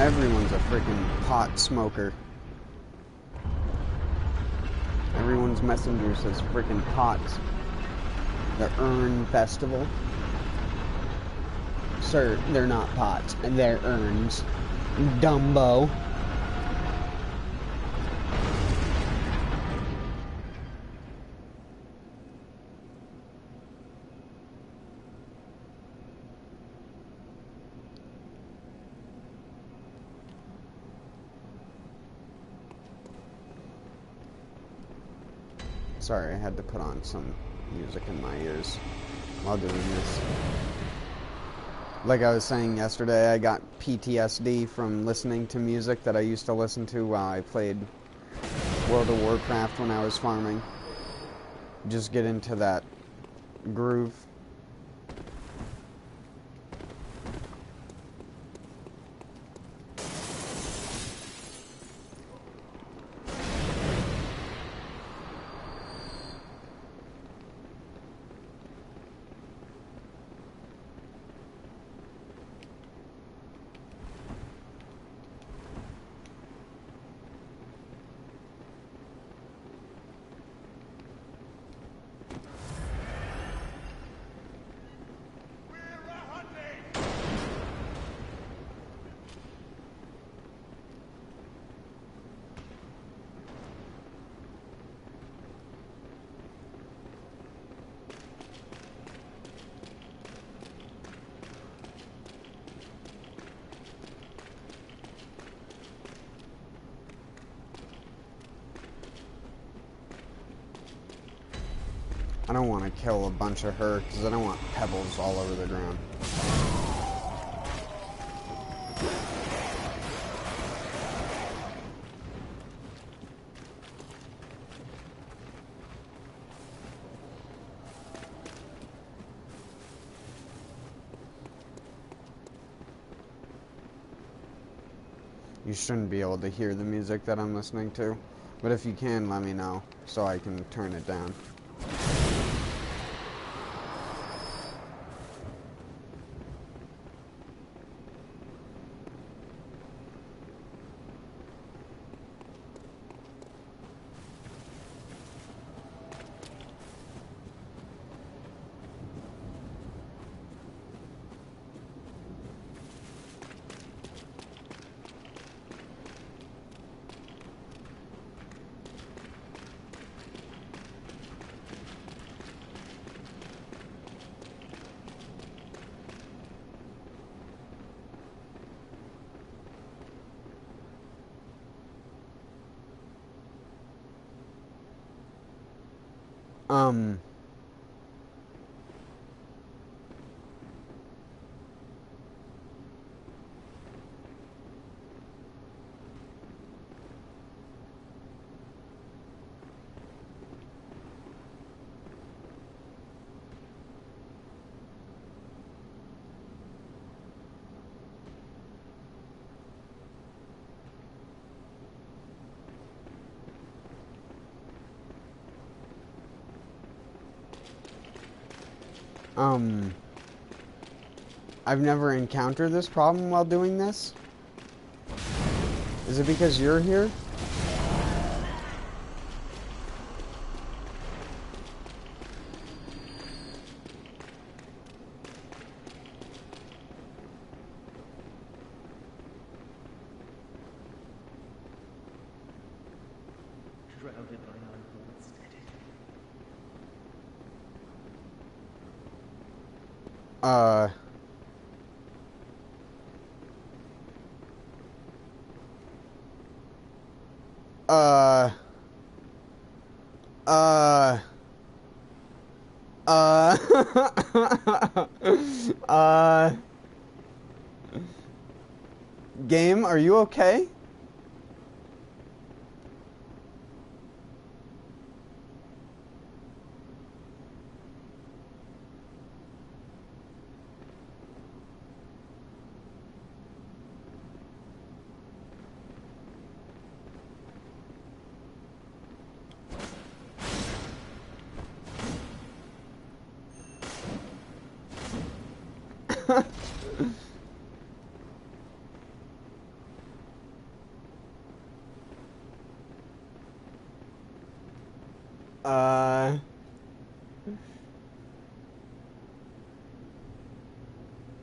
Everyone's a freaking pot smoker. Everyone's messenger says freaking pots. The urn festival. Sir, they're not pots. They're urns. Dumbo. Sorry, I had to put on some music in my ears while doing this. Like I was saying yesterday, I got PTSD from listening to music that I used to listen to while I played World of Warcraft when I was farming. Just get into that groove. I don't want to kill a bunch of her, because I don't want pebbles all over the ground. You shouldn't be able to hear the music that I'm listening to, but if you can, let me know, so I can turn it down. I've never encountered this problem while doing this. Is it because you're here? Shrouded by our Lord's steady. Game, are you okay?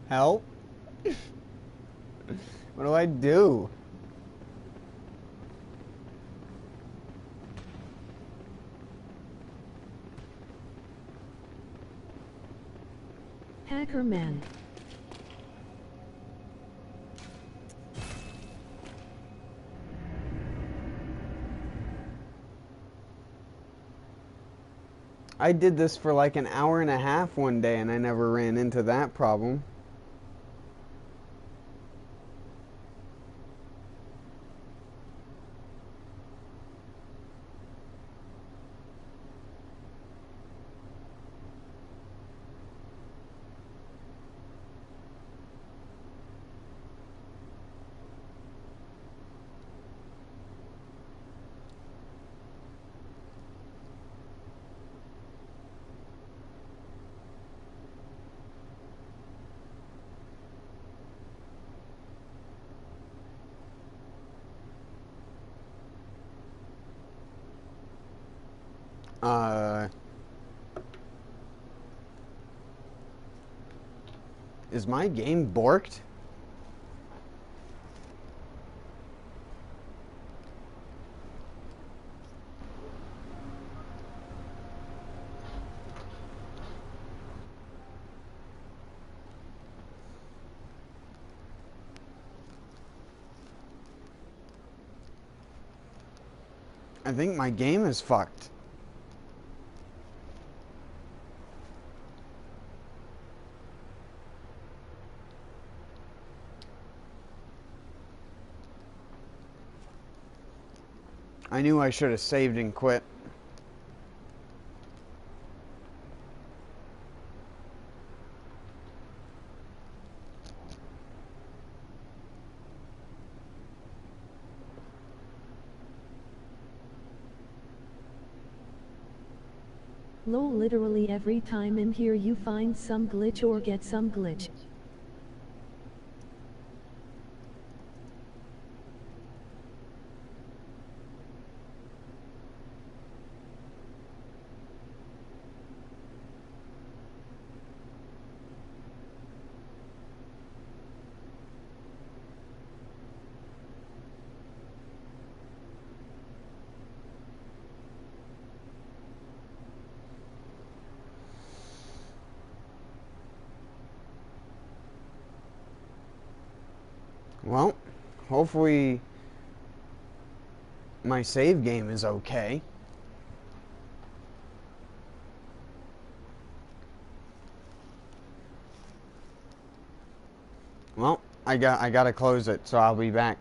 Help? What do I do? Hacker man. I did this for like an hour and a half one day and I never ran into that problem. Is my game borked? I think my game is fucked. I knew I should have saved and quit. Lol, literally every time in here you find some glitch or get some glitch. Well, hopefully my save game is okay. Well, I gotta close it, so I'll be back.